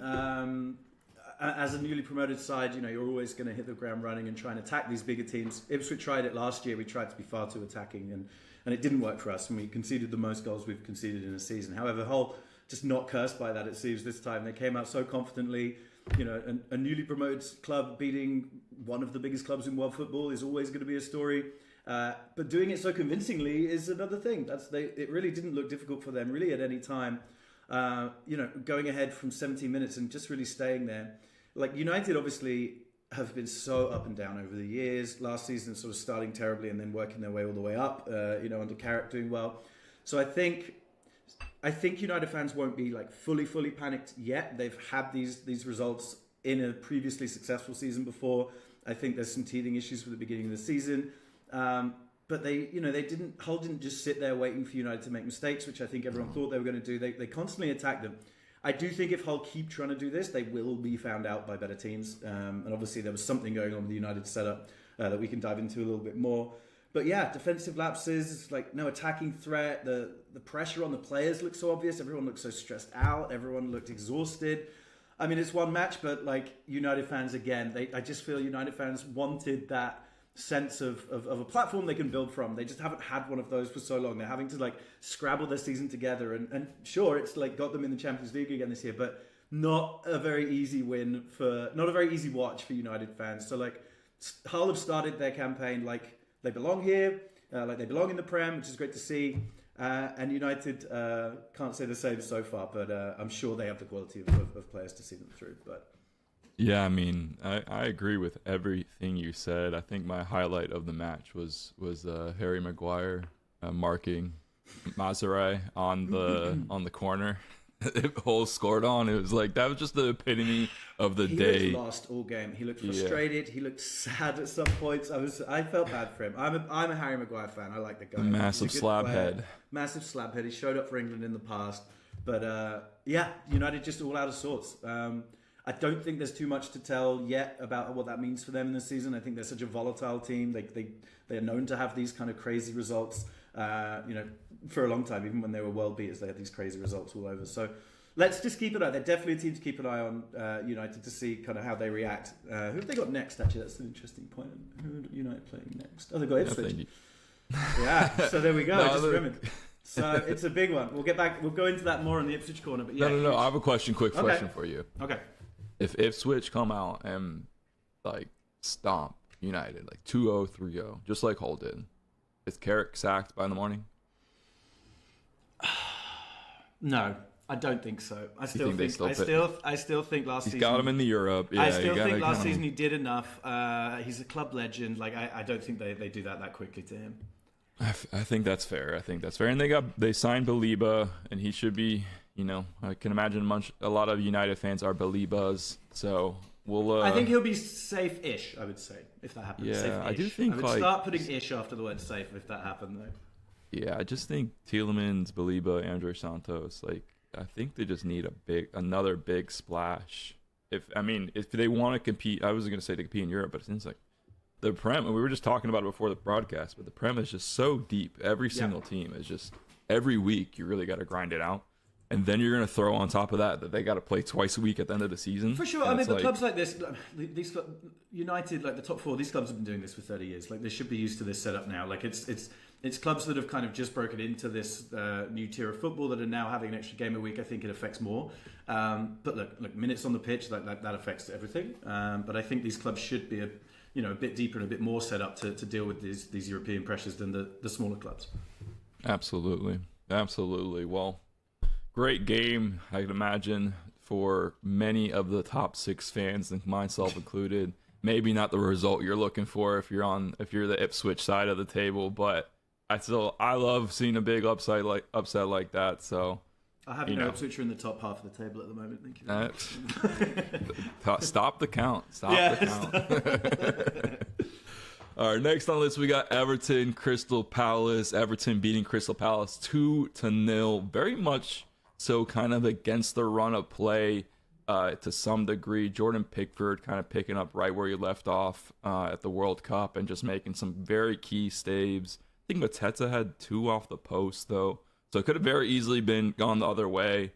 As a newly promoted side, you know, you're always going to hit the ground running and try and attack these bigger teams. Ipswich tried it last year. We tried to be far too attacking, and it didn't work for us. And we conceded the most goals we've conceded in a season. However, Hull just not cursed by that, it seems, this time. They came out so confidently. You know, a newly promoted club beating one of the biggest clubs in world football is always going to be a story. But doing it so convincingly is another thing. It really didn't look difficult for them, really, at any time. You know, going ahead from 17 minutes and just really staying there. Like, United obviously have been so up and down over the years. Last season sort of starting terribly and then working their way all the way up, you know, under Carrick doing well. So I think United fans won't be like fully panicked yet. They've had these results in a previously successful season before. I think there's some teething issues for the beginning of the season. But Hull didn't just sit there waiting for United to make mistakes, which I think everyone thought they were going to do. They constantly attacked them. I do think if Hull keep trying to do this, they will be found out by better teams. And obviously there was something going on with the United setup that we can dive into a little bit more. But yeah, defensive lapses, like no attacking threat. The pressure on the players looked so obvious. Everyone looked so stressed out. Everyone looked exhausted. I mean, it's one match, but like United fans, again, I just feel United fans wanted that sense of a platform they can build from. They just haven't had one of those for so long. They're having to like scrabble their season together, and sure, it's like got them in the Champions League again this year, but not a very easy not a very easy watch for United fans. So like Hull have started their campaign like they belong here, like they belong in the Prem, which is great to see. And United can't say the same so far, but I'm sure they have the quality of players to see them through. But yeah, I mean, I agree with everything you said. I think my highlight of the match was Harry Maguire marking Mazurai on the corner. Hull scored on. It was like that was just the epitome of the day. He looked lost all game. He looked frustrated. Yeah. He looked sad at some points. I felt bad for him. I'm a Harry Maguire fan. I like the guy. Massive slab head. Massive slab head. He showed up for England in the past. But yeah, United just all out of sorts. I don't think there's too much to tell yet about what that means for them in the season. I think they're such a volatile team. They are known to have these kind of crazy results. For a long time, even when they were world beaters, they had these crazy results all over. So let's just keep an eye. They're definitely a team to keep an eye on. United, to see kind of how they react. Who have they got next? Actually, that's an interesting point. Who are United playing next? Oh, they've got Ipswich. Yeah. So there we go. No, just remembered. So it's a big one. We'll get back. We'll go into that more in the Ipswich corner. But yeah, No. I have a quick question for you. Okay. If Ipswich come out and like stomp United like 2-0, 3-0, just like Hull did, is Carrick sacked by the morning? No, I don't think so. I still think last season he's got him in the Europe. Yeah, I still think last season he did enough. He's a club legend. Like I don't think they do that quickly to him. I think that's fair. And they signed Baliba, and he should be. I can imagine a lot of United fans are Balibas, so we'll. I think he'll be safe-ish. I would say if that happens. Yeah, safe-ish. I do think I would start putting "ish" after the word "safe" if that happened, though. Yeah, I just think Tielemans, Baliba, Andre Santos, I think they just need another big splash. If they want to compete, I was going to say to compete in Europe, but it seems like the Prem, and we were just talking about it before the broadcast, but the Prem is just so deep. Every single team is just, every week you really got to grind it out. And then you're going to throw on top of that they got to play twice a week at the end of the season. For sure. But clubs like this, these United, like the top four, these clubs have been doing this for 30 years. Like they should be used to this setup now. Like it's clubs that have kind of just broken into this new tier of football that are now having an extra game a week. I think it affects more. But look, minutes on the pitch, that affects everything. But I think these clubs should be a bit deeper and a bit more set up to deal with these European pressures than the smaller clubs. Absolutely. Well, great game, I can imagine, for many of the top 6 fans, and myself included. Maybe not the result you're looking for if you're the Ipswich side of the table, but I love seeing a big upset like that. So I have Ipswich are in the top half of the table at the moment. Thank you. Stop the count. All right, next on the list we got Everton, Crystal Palace. Everton beating Crystal Palace 2-0. Very much so, kind of against the run of play to some degree. Jordan Pickford kind of picking up right where he left off at the World Cup and just making some very key saves. I think Mateta had 2 off the post though, so it could have very easily been gone the other way.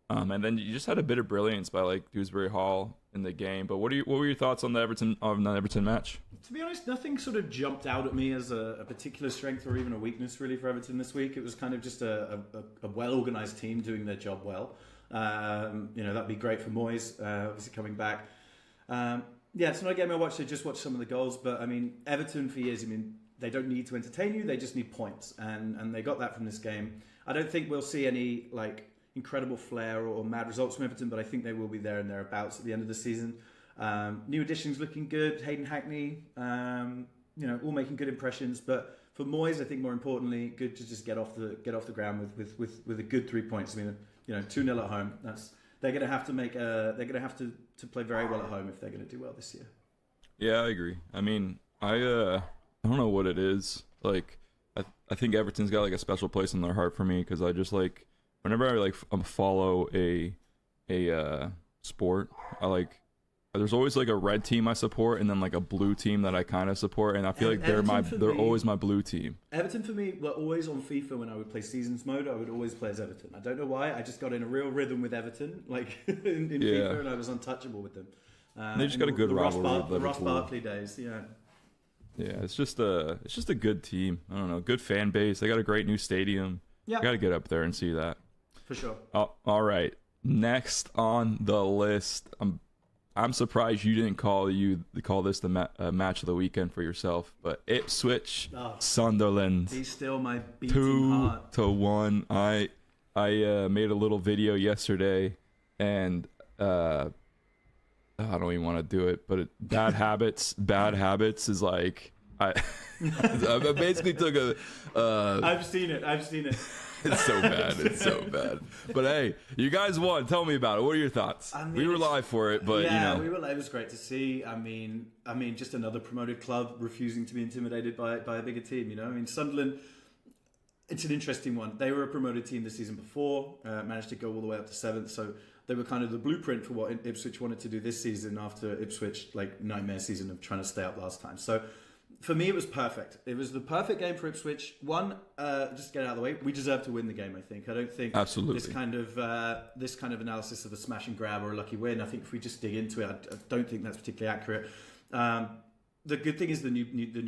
And then you just had a bit of brilliance by like Dewsbury Hall in the game. But what were your thoughts on the Everton match? To be honest, nothing sort of jumped out at me as a particular strength or even a weakness really for Everton this week. It was kind of just a well-organised team doing their job well. That'd be great for Moyes, obviously coming back. It's not a game I watched. I just watched some of the goals. But, Everton for years, they don't need to entertain you. They just need points. And they got that from this game. I don't think we'll see any, incredible flair or mad results from Everton, but I think they will be there and thereabouts at the end of the season. New additions looking good. Hayden Hackney, all making good impressions. But for Moyes, I think more importantly, good to just get off the ground with a good 3 points. 2-0 at home. They're going to have to they're going to have to play very well at home if they're going to do well this year. Yeah, I agree. I don't know what it is. I think Everton's got a special place in their heart for me because I just whenever I follow a sport, there's always a red team I support and then a blue team that I kind of support, and I feel they're always my blue team. Everton for me were always on FIFA when I would play seasons mode. I would always play as Everton. I don't know why. I just got in a real rhythm with Everton, in FIFA, and I was untouchable with them. They just got a good rivalry with the Ross Barkley days, yeah. Yeah, it's just a good team. I don't know, good fan base. They got a great new stadium. Yeah, got to get up there and see that. For sure. All right. Next on the list, I'm surprised you didn't call this the match of the weekend for yourself, but Ipswich Sunderland. He's still my beating heart. 2-1. I made a little video yesterday, and I don't even want to do it, but bad habits is I basically took a. I've seen it. It's so bad. But hey, you guys won. Tell me about it. What are your thoughts? We were live for it, but we were live. It was great to see. Just another promoted club refusing to be intimidated by a bigger team. Sunderland. it's an interesting one. They were a promoted team the season before, managed to go all the way up to 7th. So they were kind of the blueprint for what Ipswich wanted to do this season after Ipswich, like, nightmare season of trying to stay up last time. So for me, it was perfect. It was the perfect game for Ipswich. One, just to get it out of the way, we deserve to win the game, I think. I don't think Absolutely. this kind of analysis of a smash and grab or a lucky win, I think if we just dig into it, I don't think that's particularly accurate. The good thing is the new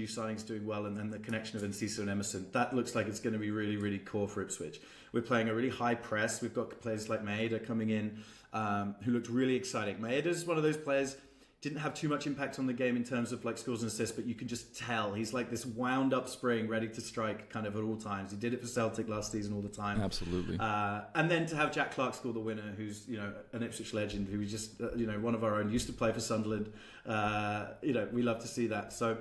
signings doing well, and then the connection of Enciso and Emerson. That looks like it's going to be really, really core for Ipswich. We're playing a really high press. We've got players like Maeda coming in, who looked really exciting. Maeda's one of those players, didn't have too much impact on the game in terms of like scores and assists, but you can just tell he's like this wound up spring, ready to strike kind of at all times. He did it for Celtic last season all the time. Absolutely. And then to have Jack Clark score the winner, who's, you know, an Ipswich legend, who we just, you know, one of our own, used to play for Sunderland. You know, we love to see that. So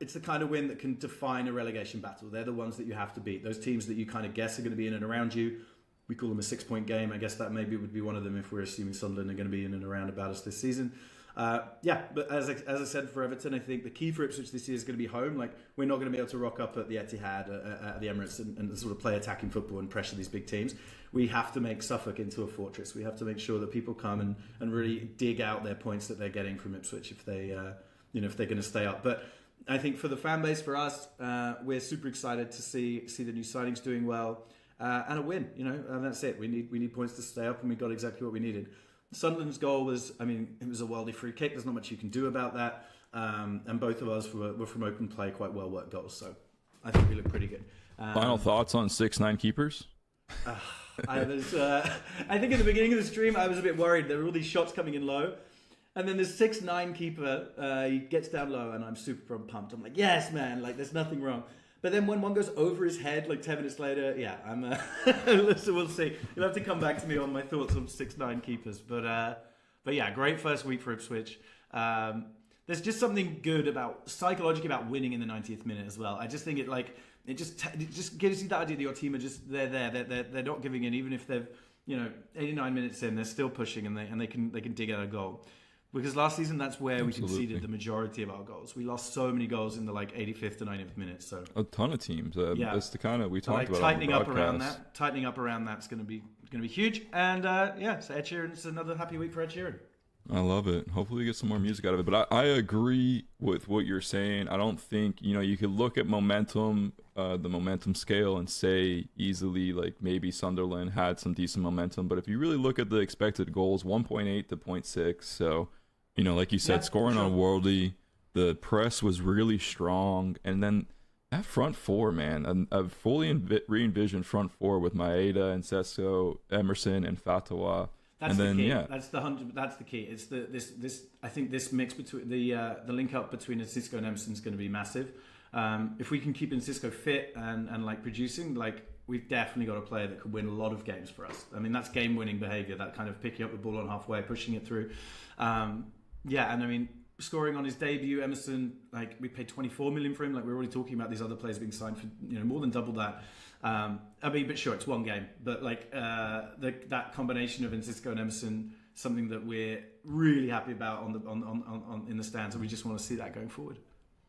it's the kind of win that can define a relegation battle. They're the ones that you have to beat. Those teams that you kind of guess are going to be in and around you. We call them a 6-point game. I guess that maybe would be one of them if we're assuming Sunderland are going to be in and around about us this season. But as I said for Everton, I think the key for Ipswich this year is going to be home. Like, we're not going to be able to rock up at the Etihad, at the Emirates, and sort of play attacking football and pressure these big teams. We have to make Suffolk into a fortress. We have to make sure that people come and really dig out their points that they're getting from Ipswich if they, if they're going to stay up. But I think for the fan base, for us, we're super excited to see the new signings doing well, and a win. You know, and that's it. We need points to stay up, and we got exactly what we needed. Sunderland's goal was, it was a worldly free kick. There's not much you can do about that. And both of us were from open play, quite well worked goals. So I think we look pretty good. Final thoughts on 6'9" keepers? I think at the beginning of the stream, I was a bit worried. There were all these shots coming in low. And then the 6'9" keeper, he gets down low, and I'm super pumped. I'm like, yes, man, like, there's nothing wrong. But then when one goes over his head, like 10 minutes later, yeah, so we'll see. You'll have to come back to me on my thoughts on 6'9" keepers. But yeah, great first week for Ipswich. There's just something good psychologically about winning in the 90th minute as well. I just think it just gives you that idea that your team are just, they're not giving in, even if they've, 89 minutes in, they're still pushing, and they can dig out a goal. Because last season, that's where we conceded the majority of our goals. We lost so many goals in the 85th to 90th minute. So a ton of teams. That's the kind of we talked about. Tightening up around that's going to be huge. And so Ed Sheeran, it's another happy week for Ed Sheeran. I love it. Hopefully we get some more music out of it. But I agree with what you're saying. I don't think, you could look at momentum, the momentum scale, and say easily like maybe Sunderland had some decent momentum. But if you really look at the expected goals, 1.8 to 0.6. So, like you said, scoring on Worldly, the press was really strong. And then that front four, man, a fully re-envisioned front four with Maeda and Sesko, Emerson, and Fatawa. That's the key. That's the key. It's this. I think this mix between the link up between Enciso and Emerson is going to be massive. If we can keep Enciso fit and like producing, we've definitely got a player that could win a lot of games for us. That's game-winning behaviour. That kind of picking up the ball on halfway, pushing it through. Scoring on his debut, Emerson, we paid 24 million for him. We're already talking about these other players being signed for more than double that. But sure, it's one game. But that combination of Enciso and Emerson, something that we're really happy about on in the stands, and we just want to see that going forward.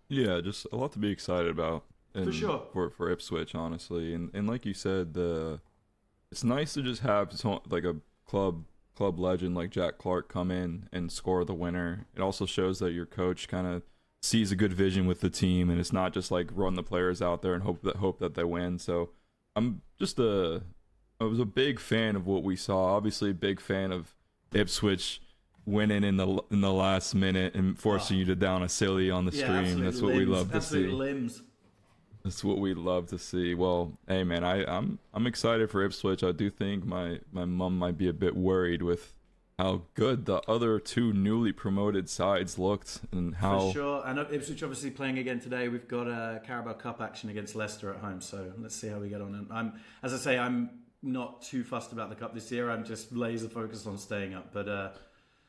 Yeah, just a lot to be excited about. For sure. For Ipswich, honestly, and like you said, it's nice to just have a club legend like Jack Clark come in and score the winner. It also shows that your coach kind of sees a good vision with the team, and it's not just run the players out there and hope that they win. So I was a big fan of what we saw. Obviously a big fan of Ipswich winning in the last minute and forcing you to down a silly on the stream. That's what we love to see. Limbs. That's what we love to see. Well, hey man, I'm excited for Ipswich. I do think my mom might be a bit worried with how good the other two newly promoted sides looked, and how. For sure, and Ipswich obviously playing again today. We've got a Carabao Cup action against Leicester at home, so let's see how we get on. And I'm not too fussed about the cup this year. I'm just laser focused on staying up. But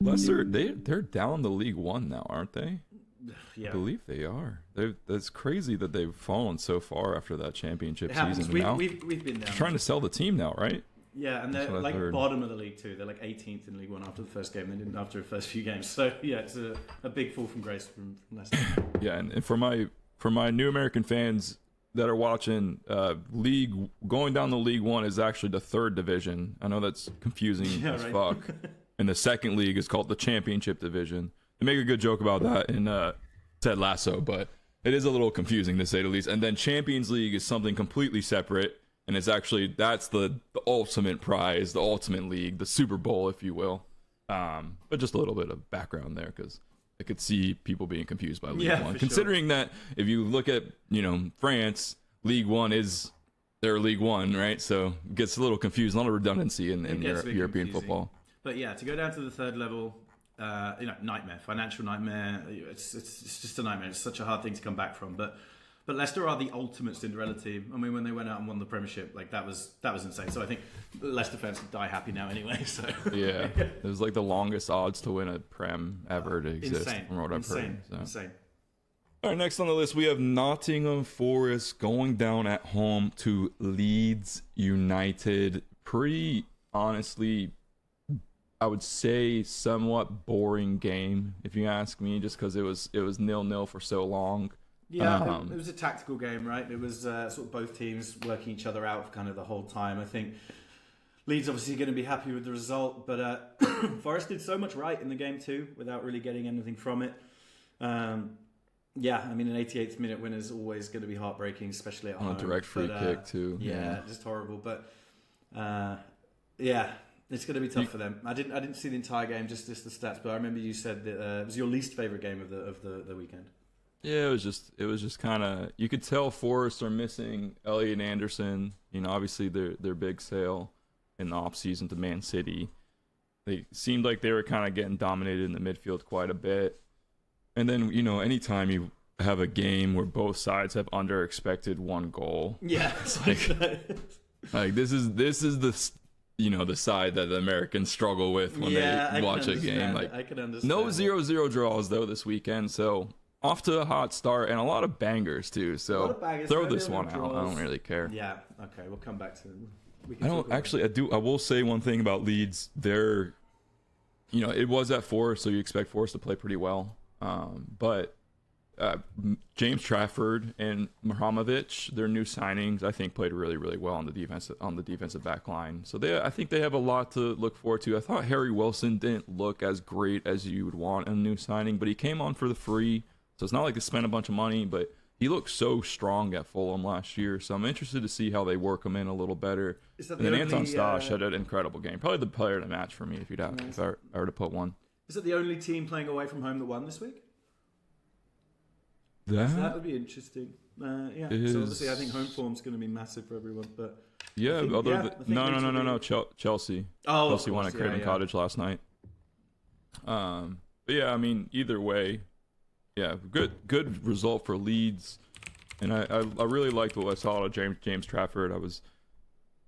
Leicester, they're down to League One now, aren't they? Yeah. I believe they are. That's crazy that they've fallen so far after that championship season. We've been down. Trying to sell the team now, right? Yeah, and they're bottom of the league too. They're 18th in League One after the first game. They didn't after the first few games. So yeah, it's a big fall from grace from Leicester. Yeah, and for my new American fans, that are watching, league going down the League One is actually the third division. I know that's confusing as fuck. And the second league is called the Championship Division. They make a good joke about that in Ted Lasso, but it is a little confusing to say the least. And then Champions League is something completely separate, and it's actually that's the ultimate prize, the ultimate league, the Super Bowl, if you will. But just a little bit of background there, because I could see people being confused by League One, considering that if you look at France, League One is their League One, right? So it gets a little confused, a lot of redundancy in European football. But yeah, to go down to the third level, nightmare, financial nightmare. It's just a nightmare. It's such a hard thing to come back from. But Leicester are the ultimate Cinderella team. I mean, when they went out and won the Premiership, like that was insane. So I think Leicester fans would die happy now anyway. So yeah, it was like the longest odds to win a Prem ever to exist. Insane, from what I've heard. Insane. All right, next on the list we have Nottingham Forest going down at home to Leeds United. Pretty honestly, I would say somewhat boring game if you ask me, just because it was 0-0 for so long. Yeah, it was a tactical game, right? It was sort of both teams working each other out for kind of the whole time. I think Leeds obviously going to be happy with the result, but Forest did so much right in the game too without really getting anything from it. Yeah, I mean, an 88th minute win is always going to be heartbreaking, especially at home. On a direct free kick too. Yeah, just horrible. But yeah, it's going to be tough for them. I didn't see the entire game, just the stats, but I remember you said that it was your least favorite game of the weekend. Yeah, it was just kind of, you could tell Forest are missing Elliot Anderson. Obviously their big sale in the offseason to Man City. They seemed like they were kind of getting dominated in the midfield quite a bit. And then, anytime you have a game where both sides have under expected one goal. Yeah. It's like this is the the side that the Americans struggle with when they watch a game. Like, I can understand. No 0-0 draws though this weekend, so off to a hot start and a lot of bangers too. So throw this one out. I don't really care. Yeah. Okay. We'll come back to. I will say one thing about Leeds. They're, it was at Forest, so you expect Forest to play pretty well. But James Trafford and Mihramovic, their new signings, I think played really, really well on the defensive back line. So I think they have a lot to look forward to. I thought Harry Wilson didn't look as great as you would want in a new signing, but he came on for the free. So it's not like they spent a bunch of money, but he looked so strong at Fulham last year. So I'm interested to see how they work him in a little better. And then Anton Stas had an incredible game. Probably the player of the match for me if I were to put one. Is it the only team playing away from home that won this week? So that would be interesting. Yeah. So obviously I think home form's going to be massive for everyone. But yeah, no. Chelsea. Oh, Chelsea won at Craven Cottage last night. But yeah, I mean, either way, yeah, good result for Leeds, and I really liked what I saw out of James Trafford. I was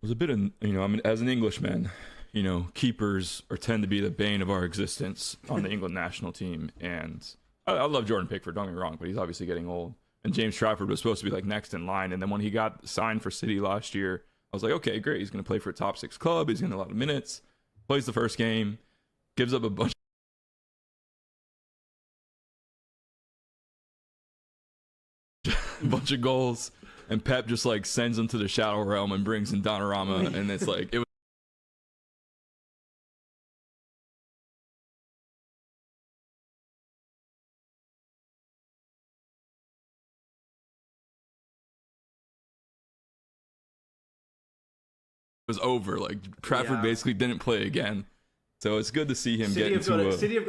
a bit of, I mean, as an Englishman, keepers tend to be the bane of our existence on the England national team, and I love Jordan Pickford, don't get me wrong, but he's obviously getting old. And James Trafford was supposed to be like next in line, and then when he got signed for City last year, I was like, okay, great, he's going to play for a top 6 club, he's going to get a lot of minutes, plays the first game, gives up a bunch of goals, and Pep just like sends him to the shadow realm and brings in Donnarumma, and it's like it was over. Like Trafford basically didn't play again, so it's good to see him get into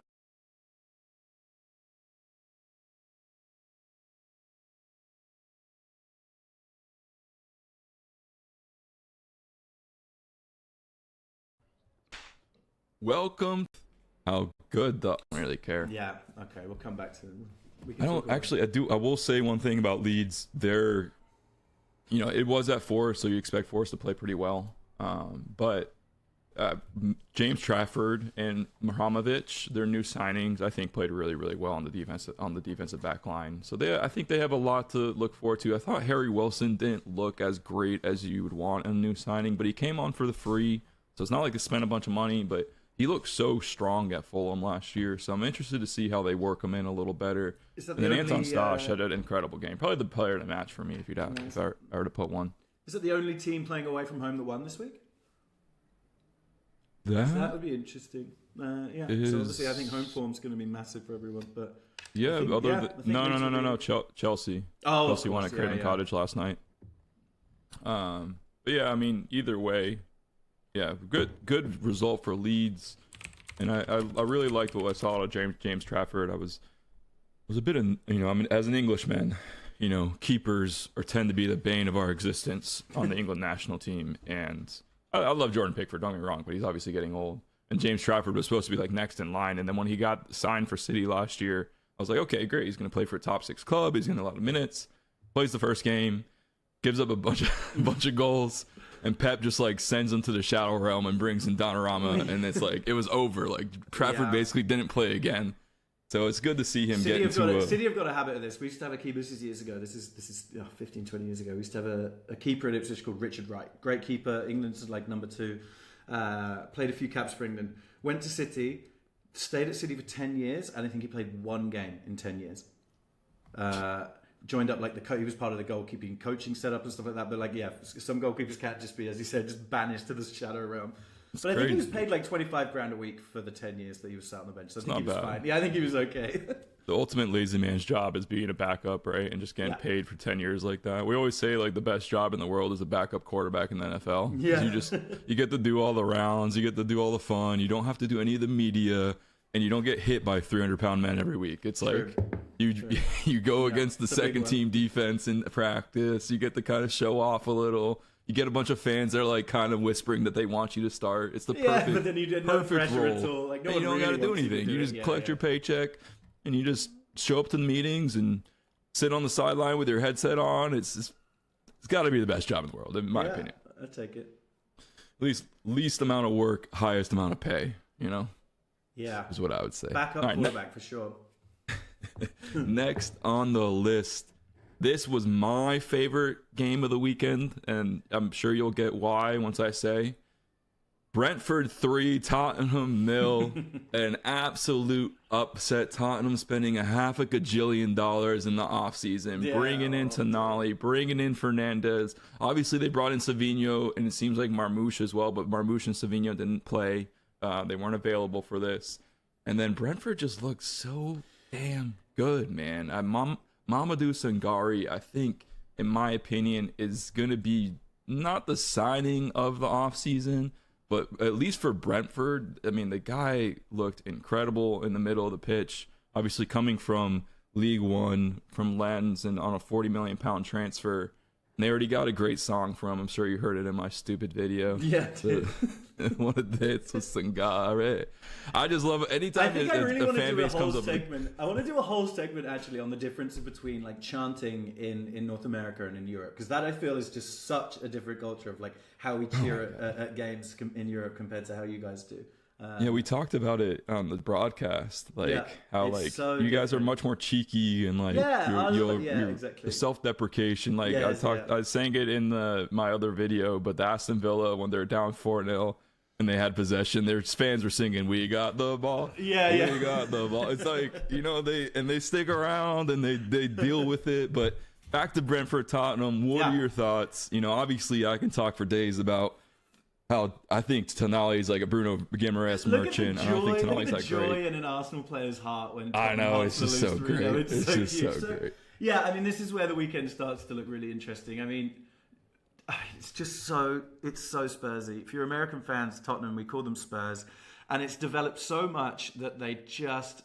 welcome. How good though? I don't really care. Yeah. Okay. We'll come back to. I will say one thing about Leeds. They're, it was at Forest, so you expect Forest to play pretty well. But James Trafford and Mihramovic, their new signings, I think played really, really well on the defensive back line. So I think they have a lot to look forward to. I thought Harry Wilson didn't look as great as you would want in a new signing, but he came on for the free. So it's not like they spent a bunch of money, but he looked so strong at Fulham last year. So I'm interested to see how they work him in a little better. Is that And then the Anton only, Stosh had an incredible game. Probably the player of the match for me if I were to put one. Is it the only team playing away from home that won this week? So that would be interesting. Yeah. So obviously, I think home form's going to be massive for everyone. But yeah, no. Chelsea. Oh, Chelsea won at Craven Cottage last night. But yeah, I mean, either way, yeah, good result for Leeds, and I really liked what I saw out of James Trafford. I was a bit, I mean, as an Englishman, keepers tend to be the bane of our existence on the England national team, and I love Jordan Pickford, don't get me wrong, but he's obviously getting old. And James Trafford was supposed to be like next in line, and then when he got signed for City last year, I was like, okay, great, he's going to play for a top 6 club. He's going to get a lot of minutes. Plays the first game, gives up a bunch of goals, and Pep just like sends him to the shadow realm and brings in Donnarumma, and it's like it was over. Like Trafford basically didn't play again. So it's good to see him get into City have got a habit of this. We used to have a keeper, this is years ago. This is 15, 20 years ago. We used to have a keeper at Ipswich called Richard Wright. Great keeper. England's like number 2. Played a few caps for England. Went to City. Stayed at City for 10 years. And I think he played 1 game in 10 years. Joined up like he was part of the goalkeeping coaching setup and stuff like that. But like, yeah, some goalkeepers can't just be, as he said, just banished to the shadow realm. But I think he was paid like 25 grand a week for the 10 years that he was sat on the bench. So I think he was fine. Yeah, I think he was okay. The ultimate lazy man's job is being a backup, right? And just getting paid for 10 years like that. We always say like the best job in the world is a backup quarterback in the NFL. Yeah. You get to do all the rounds, you get to do all the fun, you don't have to do any of the media, and you don't get hit by 300-pound men every week. It's like you go against the second team defense in practice, you get to kind of show off a little. You get a bunch of fans that are like kind of whispering that they want you to start. It's the perfect, but then you did no pressure at all. Like, no, you don't got to do anything. You just collect your paycheck, and you just show up to the meetings and sit on the sideline with your headset on. It's got to be the best job in the world, in my opinion. I take it. At least amount of work, highest amount of pay. Yeah, is what I would say. Backup quarterback for sure. Next on the list. This was my favorite game of the weekend, and I'm sure you'll get why once I say. Brentford 3, Tottenham 0. An absolute upset. Tottenham spending $500 gajillion in the offseason, bringing in Tonali, bringing in Fernandez. Obviously, they brought in Savinho, and it seems like Marmoush as well, but Marmoush and Savinho didn't play. They weren't available for this. And then Brentford just looked so damn good, man. Mamadou Sangare, I think, in my opinion, is going to be not the signing of the offseason, but at least for Brentford, I mean, the guy looked incredible in the middle of the pitch. Obviously, coming from League One, from Lens, and on a £40 million transfer. And they already got a great song from him. I'm sure you heard it in my stupid video. Yeah, one of the hits was Sangare. I just love it. Anytime I really want to do a whole comes segment. I want to do a whole segment actually on the differences between like chanting in North America and in Europe, because that I feel is just such a different culture of like how we cheer at games in Europe compared to how you guys do. Yeah, we talked about it on the broadcast, like how like so you guys are much more cheeky and like exactly. Self-deprecation. Like I sang it in my other video, but the Aston Villa when they're down 4-0 and they had possession, their fans were singing, "We got the ball, we got the ball." It's like they stick around and they deal with it. But back to Brentford, Tottenham. What are your thoughts? Obviously I can talk for days about how I think Tonali is like a Bruno Guimaraes merchant. I don't think Tonali's that great. Joy in an Arsenal player's heart when I know it's just so great. It's just so great. Yeah, I mean, this is where the weekend starts to look really interesting. I mean, it's so Spursy. If you're American fans, Tottenham, we call them Spurs, and it's developed so much that they just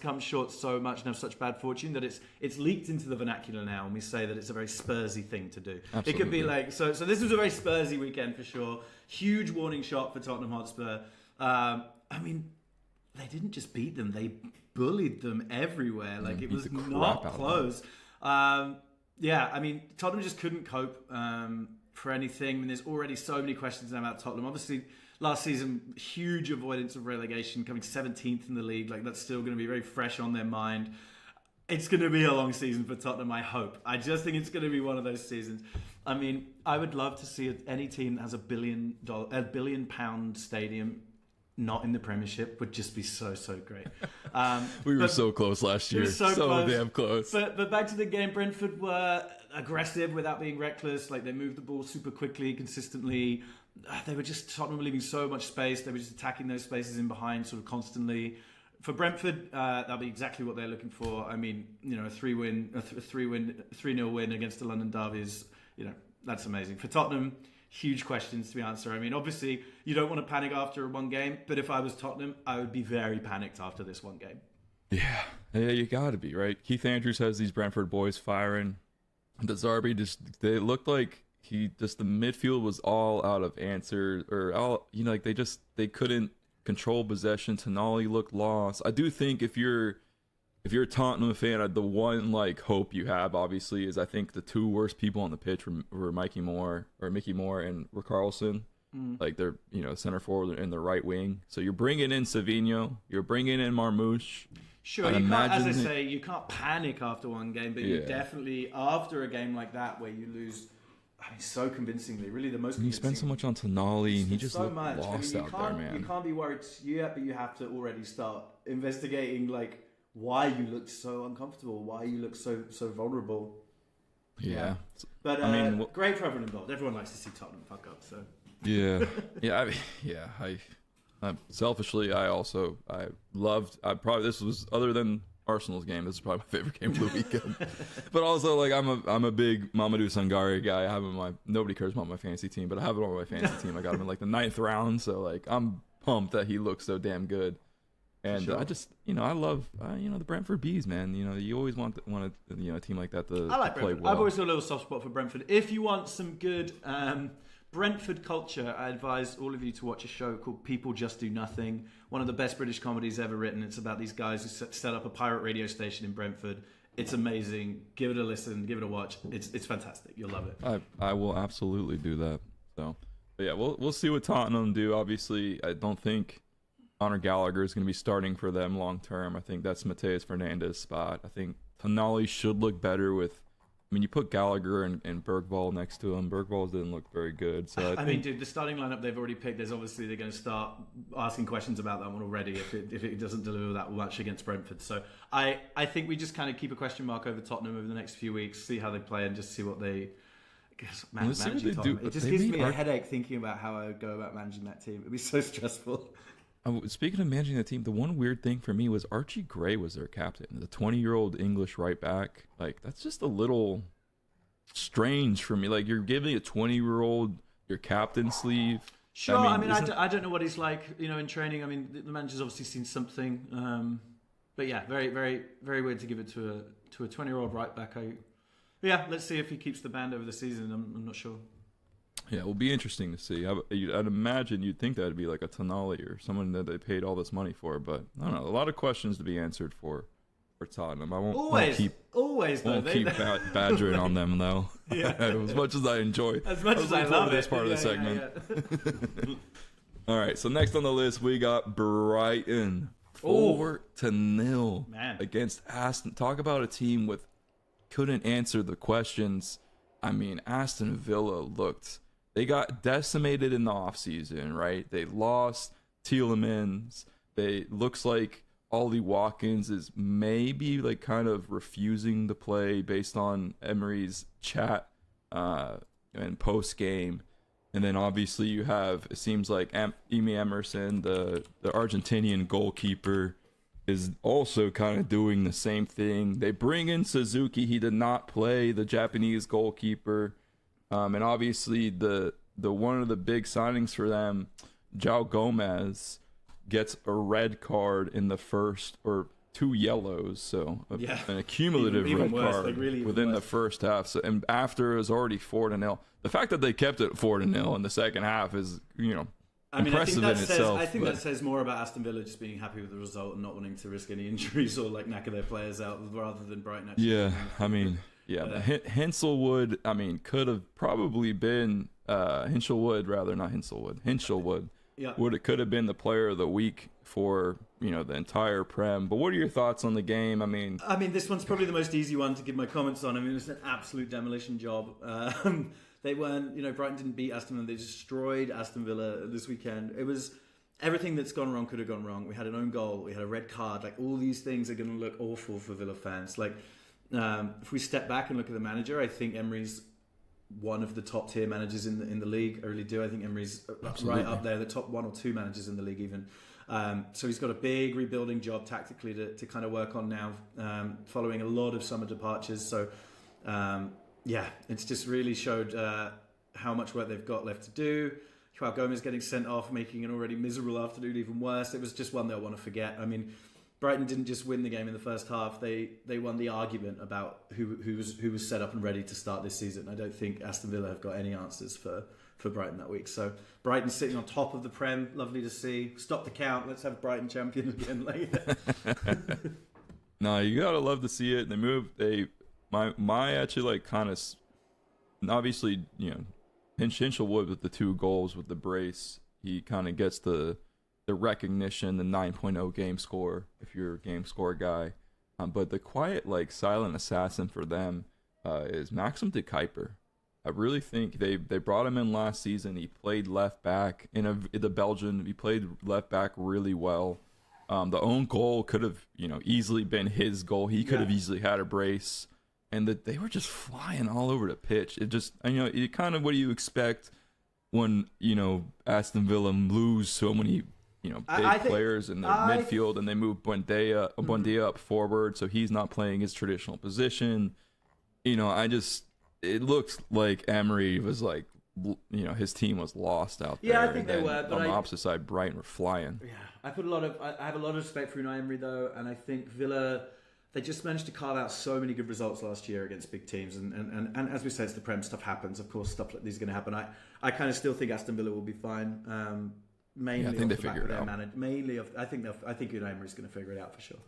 come short so much and have such bad fortune that it's leaked into the vernacular now, and we say that it's a very Spursy thing to do. Absolutely. It could be like so this was a very Spursy weekend for sure. Huge warning shot for Tottenham Hotspur. I mean, they didn't just beat them, they bullied them everywhere. Like it was not close. I mean, Tottenham just couldn't cope for anything. I mean, there's already so many questions now about Tottenham. Obviously, last season, huge avoidance of relegation, coming 17th in the league. Like, that's still going to be very fresh on their mind. It's going to be a long season for Tottenham, I hope. I just think it's going to be one of those seasons. I mean, I would love to see any team that has a £1 billion stadium not in the Premiership would just be so great. We were so close last year. So close. Damn close. But back to the game, Brentford were aggressive without being reckless. Like, they moved the ball super quickly, consistently. They were just, Tottenham were leaving so much space. They were just attacking those spaces in behind sort of constantly. For Brentford, that'll be exactly what they're looking for. I mean, you know, a 3-0 win against the London Derby is, you know, that's amazing. For Tottenham, huge questions to answer. I mean, obviously, you don't want to panic after one game, but if I was Tottenham, I would be very panicked after this one game. Yeah, you got to be, right? Keith Andrews has these Brentford boys firing. The Zarbi they looked like the midfield was all out of answers, or all, you know, like they couldn't control possession. Tonali looked lost. I do think if you're a Tottenham fan, the one like hope you have obviously is, I think the two worst people on the pitch were Mickey Moore and Richarlison. Like, they're, you know, center forward and the right wing. So you're bringing in Savinho, you're bringing in Marmoush. Sure, you can't, as I say, you can't panic after one game, but you definitely, after a game like that where you lose, I mean, so convincingly, really the most convincing. You spend so much on Tonali, and he just so looked much. lost out there, man. You can't be worried yet, but you have to already start investigating, like, why you looked so uncomfortable, why you looked so vulnerable. Yeah. But I mean, great for everyone involved. Everyone likes to see Tottenham fuck up, so. Yeah. Selfishly, I loved. This was, other than Arsenal's game, this is probably my favorite game of the weekend. But also, like, I'm a big Mamadou Sangare guy. I have him on nobody cares about my fantasy team, but I have it on my fantasy team. I got him in like the 9th round, so like I'm pumped that he looks so damn good. And sure. I just, you know, I love, the Brentford Bees, man. You know, you always want a team like that to I like play Brentford. well. I've always got a little soft spot for Brentford. If you want some good Brentford culture, I advise all of you to watch a show called People Just Do Nothing. One of the best British comedies ever written. It's about these guys who set up a pirate radio station in Brentford. It's amazing. Give it a listen. Give it a watch. It's fantastic. You'll love it. I will absolutely do that. So, but yeah, we'll see what Tottenham do. Obviously, I don't think Conor Gallagher is going to be starting for them long term. I think that's Mateus Fernandez's spot. I think Tonali should look better with. I mean, you put Gallagher and Bergvall next to him. Bergvall didn't look very good. So I mean, dude, the starting lineup they've already picked. They're going to start asking questions about that one already if it doesn't deliver that much against Brentford. So I think we just kind of keep a question mark over Tottenham over the next few weeks, see how they play, and just see what they. Managing Tottenham. It just gives me a headache thinking about how I would go about managing that team. It'd be so stressful. Speaking of managing the team, the one weird thing for me was Archie Gray was their captain, the 20-year-old English right back. Like, that's just a little strange for me. Like, you're giving a 20-year-old your captain sleeve. Sure, I mean, I don't know what he's like, you know, in training. I mean, the manager's obviously seen something. But yeah, very, very, very weird to give it to a 20-year-old right back. Let's see if he keeps the band over the season. I'm not sure. Yeah, it will be interesting to see. I'd imagine you'd think that would be like a Tonali or someone that they paid all this money for, but I don't know. A lot of questions to be answered for Tottenham. I won't keep badgering on them though. Yeah. As much as I enjoy. As much as I love this part of the segment. All right, so next on the list we got Brighton 4-0 against Aston. Talk about a team with couldn't answer the questions. I mean, Aston Villa they got decimated in the offseason, right? They lost Tielemans. Looks like Ollie Watkins is maybe like kind of refusing to play based on Emery's chat and post game. And then obviously you have, it seems like Emi Emerson, the Argentinian goalkeeper, is also kind of doing the same thing. They bring in Suzuki. He did not play, the Japanese goalkeeper. And obviously the one of the big signings for them, João Gomez, gets a red card in the first, or 2 yellows, so an accumulative red card within the first half. So, and after it was already 4-0. The fact that they kept it 4-0 in the second half is, impressive in itself. I think that says more about Aston Villa just being happy with the result and not wanting to risk any injuries or like knacker their players out, rather than Brighton actually. Yeah, Hinshelwood, could have probably been Hinshelwood. Yeah. Could have been the player of the week for the entire Prem. But what are your thoughts on the game? I mean, this one's probably the most easy one to give my comments on. It was an absolute demolition job. They weren't, Brighton didn't beat Aston Villa. They destroyed Aston Villa this weekend. It was everything that's gone wrong could have gone wrong. We had an own goal. We had a red card. Like, all these things are going to look awful for Villa fans. Like, if we step back and look at the manager, I think Emery's one of the top tier managers in the league. I really do. I think Emery's right up there, the top 1 or 2 managers in the league even. So he's got a big rebuilding job tactically to kind of work on now, following a lot of summer departures. So it's just really showed how much work they've got left to do. Joao Gomez getting sent off, making an already miserable afternoon even worse. It was just one they'll want to forget. I mean, Brighton didn't just win the game in the first half. They won the argument about who was set up and ready to start this season. I don't think Aston Villa have got any answers for Brighton that week. So Brighton sitting on top of the Prem, lovely to see. Stop the count. Let's have Brighton champion again later. No, you gotta love to see it. They moved. My actually like kind of obviously Hinchelwood with the 2 goals with the brace. He kind of gets the recognition, the 9.0 game score if you're a game score guy. But the quiet, like, silent assassin for them is Maxim de Kuiper. I really think they brought him in last season. He played left back in the Belgian. He played left back really well. The own goal could have easily been his goal. He could have easily had a brace, and they were just flying all over the pitch. It just it kind of what do you expect when Aston Villa lose so many big players in the midfield, and they move Buendia up forward, so he's not playing his traditional position. It looks like Emery was like, his team was lost out there. Yeah, I think they were. But on the opposite side, Brighton were flying. Yeah, I have a lot of respect for Unai Emery though, and I think Villa, they just managed to carve out so many good results last year against big teams, and as we said, it's the Prem, stuff happens. Of course, stuff like this is going to happen. I kind of still think Aston Villa will be fine. Mainly, I think they figure it out. I think Unai Emery's going to figure it out for sure.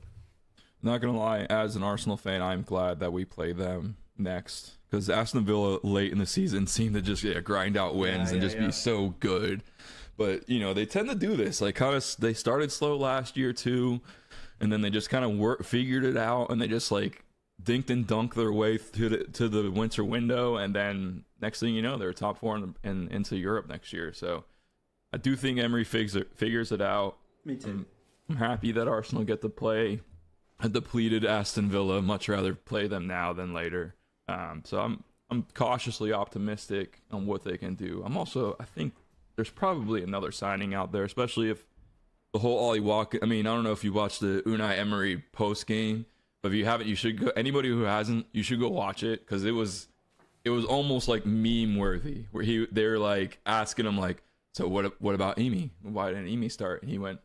Not gonna lie, as an Arsenal fan, I'm glad that we play them next, because Aston Villa late in the season seemed to just grind out wins and be so good. But they tend to do this. Like, they started slow last year too, and then they just kind of figured it out, and they just like dinked and dunked their way to the winter window, and then next thing you know, they're top 4 and into Europe next year. So I do think Emery figures it out. Me too. I'm happy that Arsenal get to play a depleted Aston Villa. Much rather play them now than later. So I'm cautiously optimistic on what they can do. I think there's probably another signing out there, especially if the whole Ollie Watkins. I mean, I don't know if you watched the Unai Emery post game, but if you haven't, you should go. Anybody who hasn't, you should go watch it, because it was almost like meme worthy, where they're like asking him like, so what about Emi? Why didn't Emi start? And he went,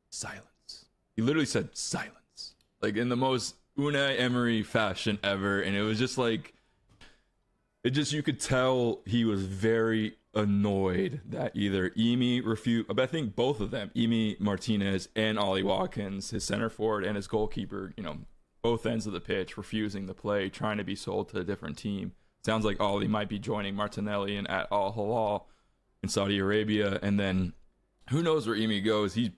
silence. He literally said silence, like in the most Unai Emery fashion ever. And it was just like, you could tell he was very annoyed that either Emi refused, but I think both of them, Emi Martinez and Ollie Watkins, his center forward and his goalkeeper, both ends of the pitch, refusing to play, trying to be sold to a different team. Sounds like Ollie might be joining Martinelli and at Al Hilal in Saudi Arabia, and then who knows where Emi goes. He's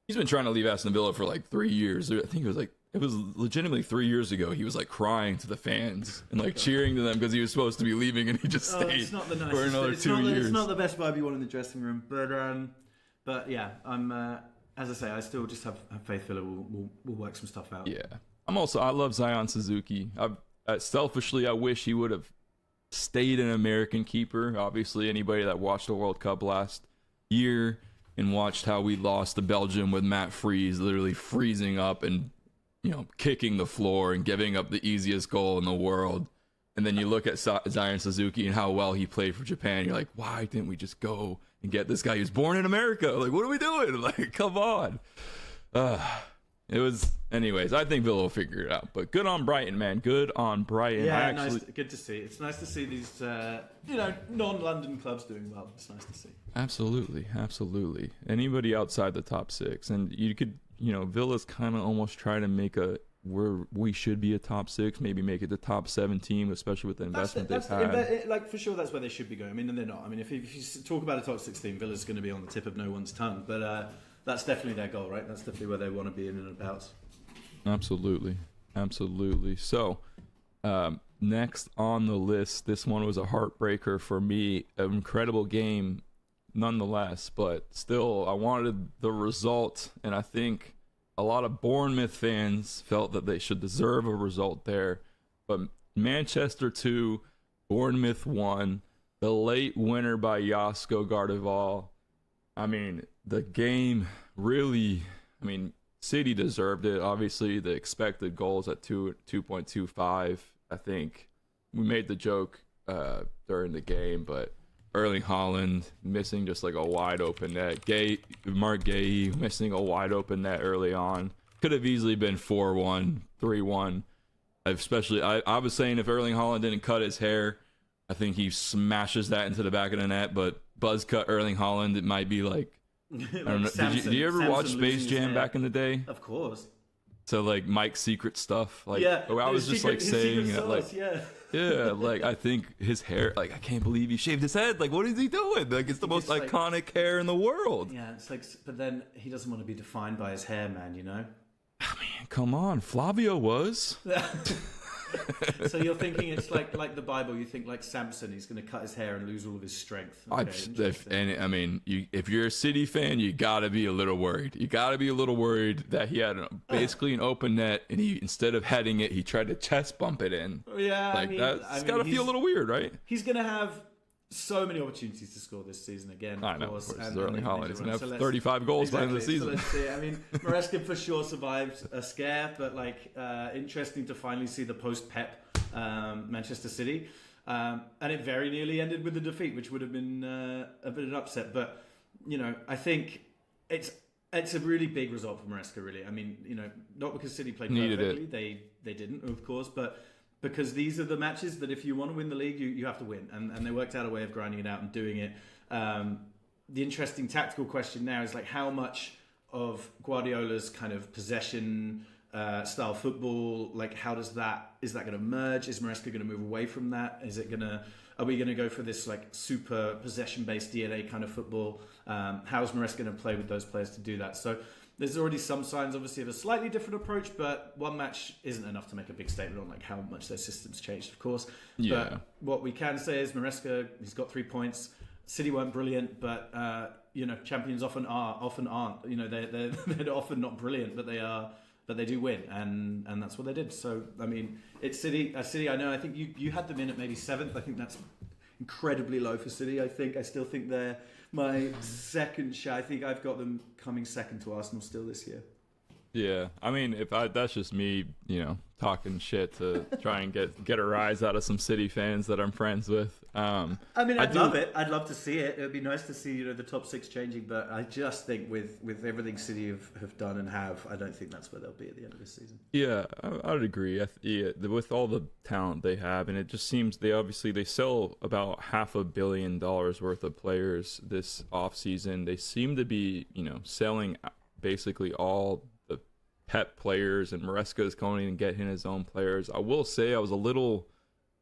been trying to leave Aston Villa for like 3 years. I think it was legitimately 3 years ago. He was like crying to the fans and like cheering to them because he was supposed to be leaving, and he just stayed for another 2 years. It's not the best vibe you want in the dressing room, but yeah, I'm as I say, I still just have faith Villa will work some stuff out. Yeah, I love Zion Suzuki. Selfishly, I wish he would have stayed an American keeper. Obviously, anybody that watched the World Cup last year and watched how we lost to Belgium with Matt Freeze literally freezing up and kicking the floor and giving up the easiest goal in the world, and then you look at Zion Suzuki and how well he played for Japan, you're like, why didn't we just go and get this guy who's born in America? Like, what are we doing? Like, come on. It was, anyways, I think Villa will figure it out. But good on Brighton, man. Good on Brighton. Yeah, good to see. It's nice to see these, non-London clubs doing well. It's nice to see. Absolutely. Anybody outside the top 6, and you could, Villa's kind of almost trying to make we should be a top 6, maybe make it the top 7 team, especially with the investment they've had. Like, for sure, that's where they should be going. I mean, and they're not. I mean, if you talk about a top 6 team, Villa's going to be on the tip of no one's tongue. But that's definitely their goal, right? That's definitely where they want to be in and about. Absolutely. So, next on the list, this one was a heartbreaker for me. An incredible game nonetheless. But still, I wanted the result, and I think a lot of Bournemouth fans felt that they should deserve a result there. But Manchester 2, Bournemouth 1, the late winner by Josko Gardeval. I mean, the game really, City deserved it. Obviously, the expected goals at 2.25. I think we made the joke during the game, but Erling Haaland missing just like a wide open net. Mark Gay missing a wide open net early on. Could have easily been 4-1, 3-1. Especially, I was saying if Erling Haaland didn't cut his hair, I think he smashes that into the back of the net. But buzz cut Erling Haaland, it might be like, I don't know. Did you ever watch Space Jam back in the day? Of course. So like Mike's secret stuff, like yeah, I was just like saying that, like yeah, like I think his hair, like I can't believe he shaved his head. Like what is he doing? Like it's the most iconic hair in the world. Yeah, it's like, but then he doesn't want to be defined by his hair, man. You know. I mean, come on, Flavio was. So you're thinking it's like the Bible. You think like Samson, he's going to cut his hair and lose all of his strength. Okay, if you're a City fan, you got to be a little worried. You got to be a little worried that he had basically an open net, and he, instead of heading it, he tried to chest bump it in. Yeah, like that's got to feel a little weird, right? He's going to have so many opportunities to score this season again. I know, of course. And Erling Haaland is going to have 35 goals by the end of the season. So let's see. I mean, Maresca for sure survived a scare, but interesting to finally see the post-Pep Manchester City. And it very nearly ended with a defeat, which would have been a bit of an upset. But, I think it's a really big result for Maresca, really. I mean, not because City played perfectly. They didn't, of course, but because these are the matches that if you want to win the league, you have to win. And they worked out a way of grinding it out and doing it. The interesting tactical question now is like how much of Guardiola's kind of possession style football, like is that going to merge? Is Maresca going to move away from that? Are we going to go for this like super possession based DNA kind of football? How is Maresca going to play with those players to do that? So there's already some signs, obviously, of a slightly different approach, but one match isn't enough to make a big statement on like how much their system's changed, of course. Yeah. But what we can say is Maresca, he's got 3 points. City weren't brilliant, but champions often aren't. They're often not brilliant, but they are. But they do win, and that's what they did. So I mean, it's City. City, I know. I think you had them in at maybe 7th. I think that's incredibly low for City. I still think they're my second shot. I think I've got them coming second to Arsenal still this year. Yeah, I mean, that's just me, talking shit to try and get a rise out of some City fans that I'm friends with. I'd love it. I'd love to see it. It would be nice to see, the top 6 changing. But I just think with everything City have done and I don't think that's where they'll be at the end of this season. Yeah, I would agree. With all the talent they have, and it just seems they sell about $500 million worth of players this offseason. They seem to be, selling basically all the Pep players, and Maresca is going and getting his own players. I will say I was a little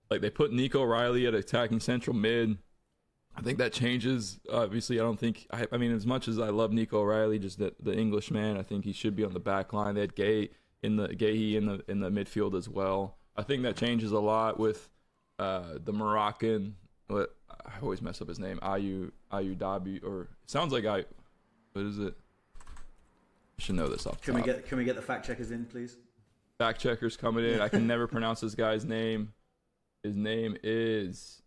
like they put Nico Riley at attacking central mid. I think that changes. Obviously, I don't think. I mean, as much as I love Nico Riley, just the Englishman, I think he should be on the back line. They had Gay in the midfield as well. I think that changes a lot with the Moroccan. I always mess up his name. Ayu Dhabi, or it sounds like what is it? I should know this off. Can we get the fact checkers in, please? Fact checkers coming in. I can never pronounce this guy's name. His name is,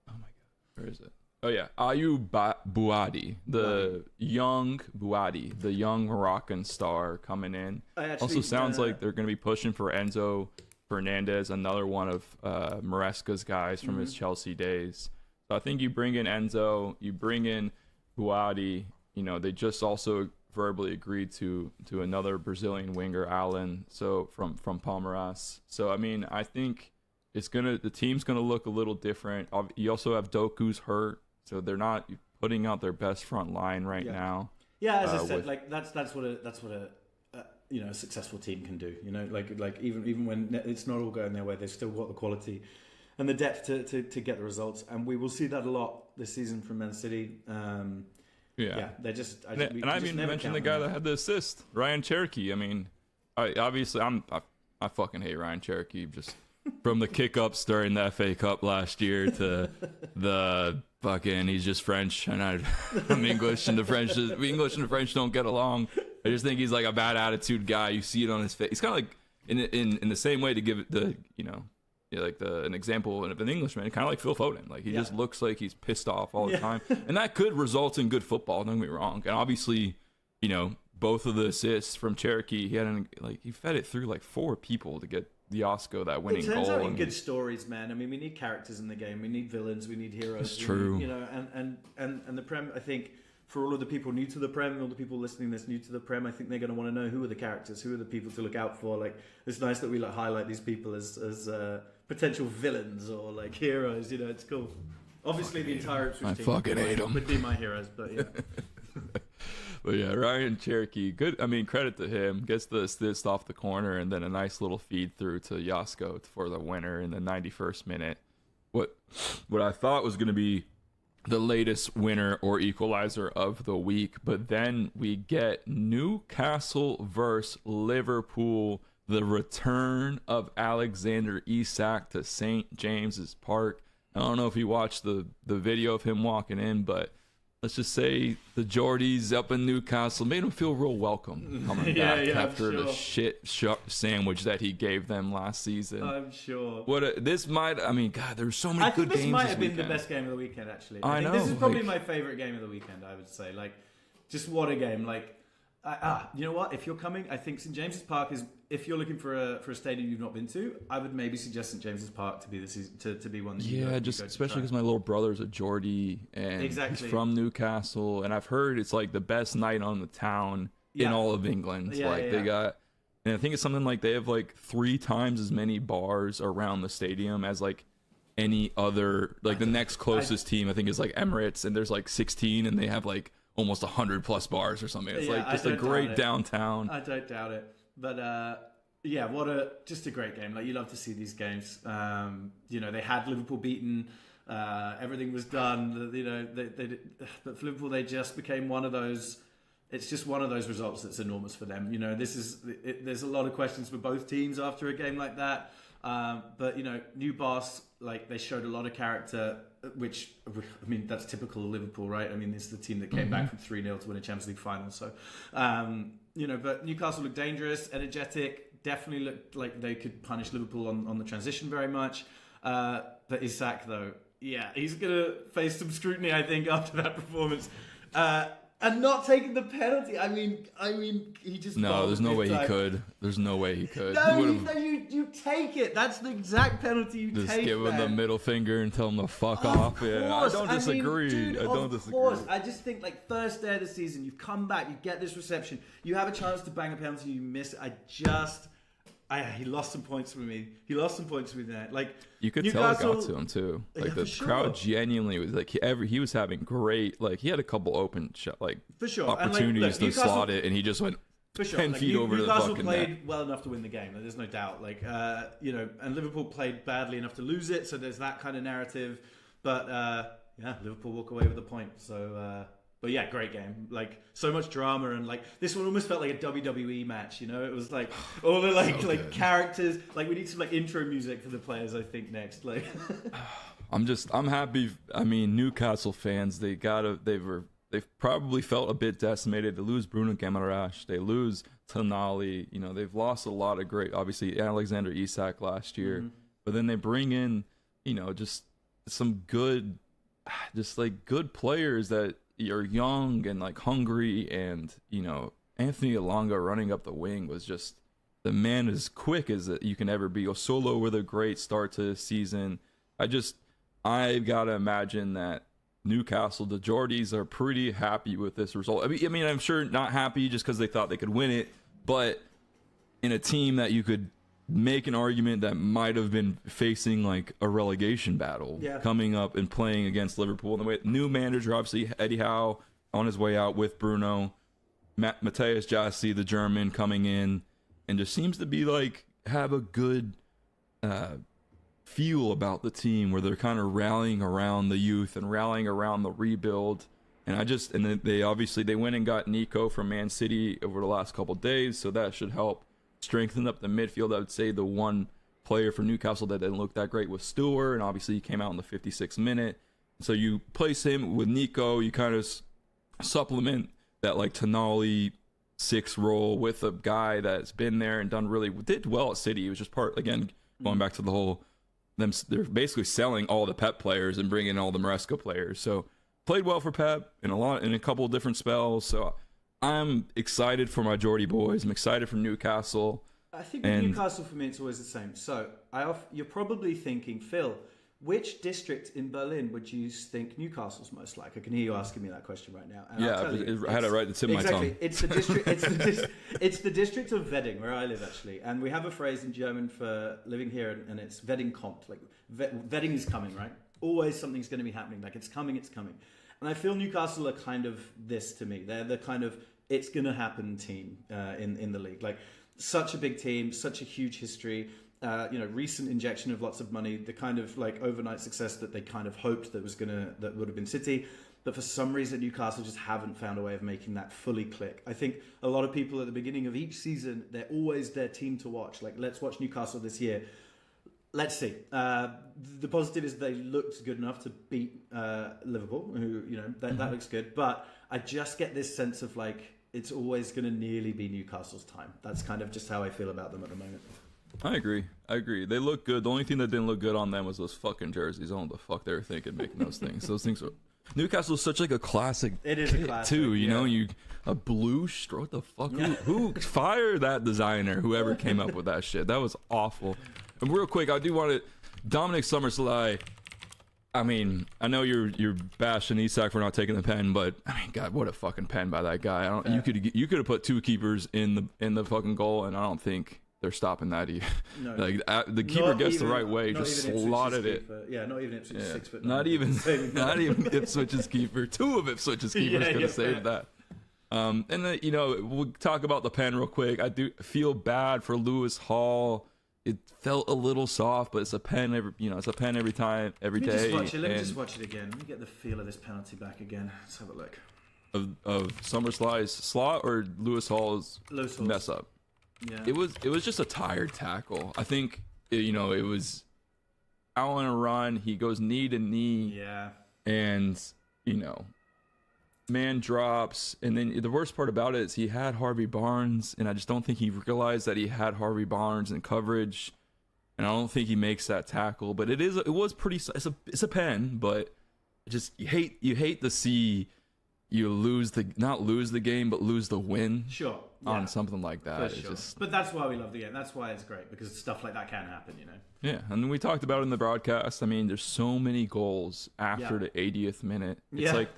oh my god, where is it? Oh yeah, Ayu Bouadi, the young Moroccan star coming in. Also sounds like they're going to be pushing for Enzo Fernandez, another one of Maresca's guys from his Chelsea days. So I think you bring in Enzo, you bring in Bouadi. They just also verbally agreed to another Brazilian winger, Alan. So from Palmeiras. So I mean, I think the team's gonna look a little different. You also have Doku's hurt, so they're not putting out their best front line right now. Yeah, as I said, that's what a successful team can do. Like even when it's not all going their way, they've still got the quality and the depth to get the results, and we will see that a lot this season from Man City. Yeah, they're just. I mean, mentioned the guy that had the assist, Ryan Cherokee. I mean, I fucking hate Ryan Cherokee just. From the kick-ups during the FA Cup last year to the fucking, he's just French, and I'm English, and the French don't get along. I just think he's like a bad attitude guy. You see it on his face. He's kind of like in the same way, to give it an example of an Englishman, kind of like Phil Foden. Like he just looks like he's pissed off all the time, and that could result in good football. Don't get me wrong. And obviously, both of the assists from Cherokee, he fed it through like 4 people to get Yasko that winning goal. It turns out in good stories, man. I mean, we need characters in the game. We need villains. We need heroes. It's true. And the Prem, I think, for all of the people new to the Prem, all the people listening that's new to the Prem, I think they're going to want to know who are the characters, who are the people to look out for. Like, it's nice that we highlight these people as potential villains or like heroes. It's cool. Obviously, the entire Ipswich team would be my heroes, but yeah. But yeah, Ryan Cherokee, good. I mean, credit to him. Gets the assist off the corner, and then a nice little feed through to Yasko for the winner in the 91st minute. What I thought was going to be the latest winner or equalizer of the week, but then we get Newcastle versus Liverpool, the return of Alexander Isak to St. James's Park. I don't know if you watched the video of him walking in, but let's just say the Geordies up in Newcastle made him feel real welcome coming back after the shit sandwich that he gave them last season. I'm sure. There's so many good games. This might have been the best game of the weekend, actually. I think this is probably my favorite game of the weekend, I would say. Like, just what a game. Like, you know what? If you're coming, I think St. James's Park is. If you're looking for a stadium you've not been to, I would maybe suggest St. James's Park to be to be one. That you go especially because my little brother's a Geordie and he's from Newcastle, and I've heard it's like the best night on the town in all of England. They got, and I think it's something like they have like 3 times as many bars around the stadium as like any other. Like the next closest team I think is like Emirates, and there's like 16, and they have like almost 100+ bars or something. It's like just a great downtown. I don't doubt it. But just a great game. Like, you love to see these games. They had Liverpool beaten. Everything was done. But for Liverpool, they just became one of those. It's just one of those results that's enormous for them. There's a lot of questions for both teams after a game like that. But new boss, like, they showed a lot of character, which, I mean, that's typical of Liverpool, right? I mean, it's the team that came back from 3-0 to win a Champions League final. So, but Newcastle looked dangerous, energetic, definitely looked like they could punish Liverpool on the transition very much. But Isak, though, he's going to face some scrutiny, I think, after that performance. And not taking the penalty. I mean, he just... No, there's no way he could. There's no way he could. No, you take it. That's the exact penalty you take. Just give him the middle finger and tell him to fuck off. Yeah, I don't disagree. Of course. I just think, like, first day of the season, you've come back, you get this reception, you have a chance to bang a penalty, you miss it. He lost some points with me. There. Like, you could tell it got to him too. Like, the crowd genuinely was like, he was having great. Like, he had a couple open opportunities to slot it, and he just went 10 feet over to the fucking net. Newcastle played well enough to win the game. There's no doubt. Like, and Liverpool played badly enough to lose it. So there's that kind of narrative. But Liverpool walk away with a point. So. But yeah, great game. Like, so much drama, and like this one almost felt like a WWE match. It was like all the like characters. Like, we need some like intro music for the players, I think, next. Like, I'm happy. I mean, Newcastle fans, they've probably felt a bit decimated. They lose Bruno Guimaraes, they lose Tonali. They've lost a lot of great. Obviously, Alexander Isak last year, but then they bring in, just some good players that. You're young and like hungry, and Anthony Elanga running up the wing was just, the man as quick as you can ever be. Solo with a great start to the season. I've got to imagine that Newcastle, the Geordies, are pretty happy with this result. I mean, I'm sure not happy just because they thought they could win it, but in a team that you could make an argument that might have been facing like a relegation battle coming up and playing against Liverpool. And the way, new manager, obviously Eddie Howe on his way out with Bruno, Matthias Jassi, the German, coming in, and just seems to be like have a good feel about the team where they're kind of rallying around the youth and rallying around the rebuild. And then they went and got Nico from Man City over the last couple of days, so that should help strengthen up the midfield. I would say the one player for Newcastle that didn't look that great was Stewart, and obviously he came out in the 56th minute. So you place him with Nico, you kind of supplement that like Tonali 6 role with a guy that's been there and did well at City. It was just again, going back to the whole, they're basically selling all the Pep players and bringing in all the Maresca players. So played well for Pep in a couple of different spells. So I'm excited for my Geordie boys. I'm excited for Newcastle. I think with Newcastle, for me, it's always the same. So you're probably thinking, Phil, which district in Berlin would you think Newcastle's most like? I can hear you asking me that question right now. And I'll tell you, I had it right at the tip of my tongue. It's the district. It's the district of Wedding, where I live, actually. And we have a phrase in German for living here, and it's Wedding kommt. Like Wedding is coming, right? Always something's going to be happening. Like it's coming, it's coming. And I feel Newcastle are kind of this to me. They're the kind of it's going to happen team in the league. Like such a big team, such a huge history. Recent injection of lots of money, the kind of like overnight success that they kind of hoped that would have been City, but for some reason Newcastle just haven't found a way of making that fully click. I think a lot of people at the beginning of each season, they're always their team to watch. Like, let's watch Newcastle this year. Let's see. The positive is they looked good enough to beat Liverpool, who that looks good. But I just get this sense of like it's always going to nearly be Newcastle's time. That's kind of just how I feel about them at the moment. I agree. They look good. The only thing that didn't look good on them was those fucking jerseys. I don't know what the fuck they were thinking making those things. Those things are... Newcastle is such like a classic. It is a classic too. You know, a blue straw. What the fuck? Who fired that designer? Whoever came up with that shit. That was awful. And real quick, I do want to Dominic Szoboszlai. I mean, I know you're bashing Isak for not taking the pen, but I mean, God, what a fucking pen by that guy. You could have put 2 keepers in the fucking goal, and I don't think they're stopping that either. No. Like the keeper gets the right way, just slotted it. Yeah, not even Ipswich's 6 foot. Not even Ipswich's keeper. 2 of Ipswich's keepers could have saved that. And then we'll talk about the pen real quick. I do feel bad for Lewis Hall. It felt a little soft, but it's a pen every time, every day. Let me just watch it again. Let me get the feel of this penalty back again. Let's have a look. Of Szoboszlai's slot or Lewis Hall's mess up. Yeah. It was just a tired tackle. I think it was out on a run. He goes knee to knee. Yeah. And man drops, and then the worst part about it is he had Harvey Barnes, and I just don't think he realized that he had Harvey Barnes in coverage, and I don't think he makes that tackle. But it was pretty. It's a pen, but just you hate to see you not lose the game, but lose the win. Sure. On something like that. Sure. But that's why we love the game. That's why it's great, because stuff like that can happen, Yeah, and we talked about it in the broadcast. I mean, there's so many goals after the 80th minute. It's like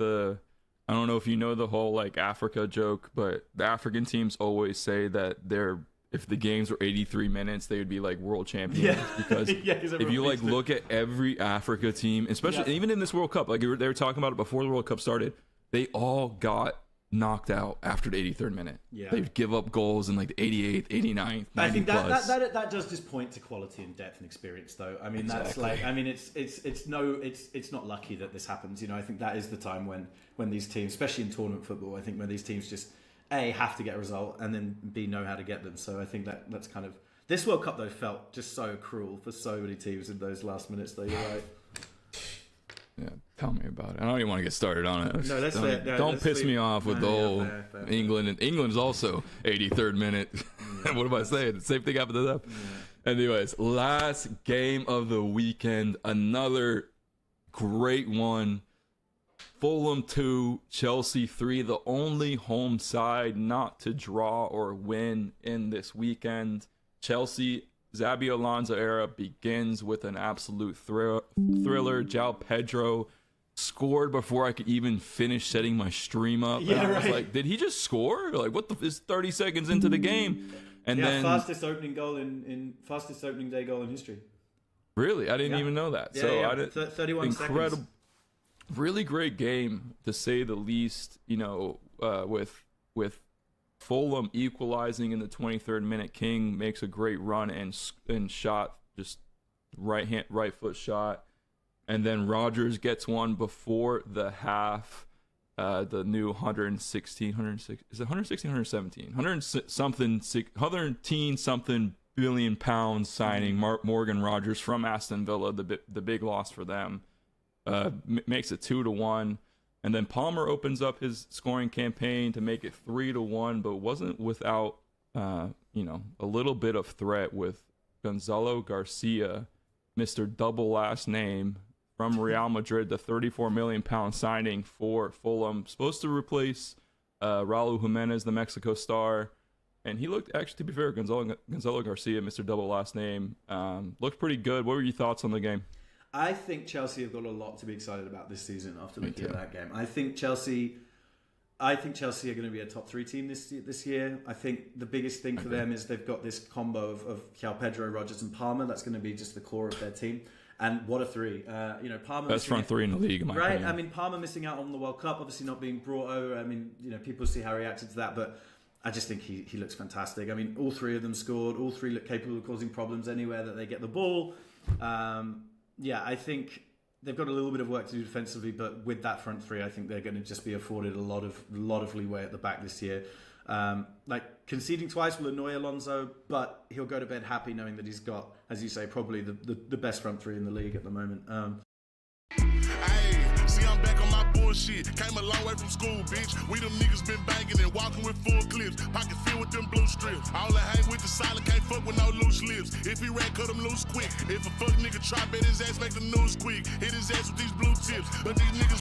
I don't know if you know the whole like Africa joke, but the African teams always say that if the games were 83 minutes, they would be like world champions. Because if you like look at every Africa team, especially even in this World Cup, like they were talking about it before the World Cup started, they all got knocked out after the 83rd minute. Yeah. They'd give up goals in like the 88th, 89th, 90 I think plus. that does just point to quality and depth and experience, though. I mean, that's like, I mean, it's not lucky that this happens. I think that is the time when these teams, especially in tournament football, I think when these teams just A, have to get a result, and then B, know how to get them. So I think that's kind of, this World Cup though felt just so cruel for so many teams in those last minutes though. You're right. Yeah, tell me about it. I don't even want to get started on it. No, that's fair. Don't piss me off with the whole fair. England. And England's also 83rd minute. What am I saying? The same thing happened to them. Yeah. Anyways, last game of the weekend. Another great one. Fulham 2, Chelsea 3. The only home side not to draw or win in this weekend. Chelsea, Xabi Alonso era begins with an absolute thriller. João Pedro scored before I could even finish setting my stream up. Yeah, I was like, did he just score? Like, what is 30 seconds into the game? And then fastest opening day goal in history. Really? I didn't even know that. Yeah, so I didn't 31 incredible seconds. Really great game to say the least, with Fulham equalizing in the 23rd minute. King makes a great run and shot, just right foot shot, and then Rodgers gets one before the half. The new 116 117 something billion pounds signing Morgan Rodgers from Aston Villa, the big loss for them. makes it 2-1. And then Palmer opens up his scoring campaign to make it 3-1, but wasn't without, a little bit of threat with Gonzalo Garcia, Mr. Double Last Name, from Real Madrid, the 34 million pound signing for Fulham, supposed to replace Raul Jimenez, the Mexico star. And he looked, actually, to be fair, Gonzalo Garcia, Mr. Double Last Name, looked pretty good. What were your thoughts on the game? I think Chelsea have got a lot to be excited about this season after looking at that game. I think Chelsea are going to be a top 3 team this year. I think the biggest thing for them is they've got this combo of João Pedro, Rodgers, and Palmer. That's going to be just the core of their team. And what a 3! Palmer best front 3 in the league, in my opinion. I mean, Palmer missing out on the World Cup, obviously not being brought over. I mean, people see how he reacted to that, but I just think he looks fantastic. I mean, all 3 of them scored. All 3 look capable of causing problems anywhere that they get the ball. I think they've got a little bit of work to do defensively, but with that front 3, I think they're going to just be afforded a lot of leeway at the back this year. Conceding twice will annoy Alonso, but he'll go to bed happy knowing that he's got, as you say, probably the best front 3 in the league at the moment. See, I'm back on my bullshit. Came a long way from school, bitch. We them niggas been banging and walking with full clips. Pocket filled with them blue strips. All I hang with the silent, can't fuck with no loose lips. If he ran, cut him loose quick. If a fuck nigga try, bet his ass make the news quick. Hit his ass with these blue tips. But these niggas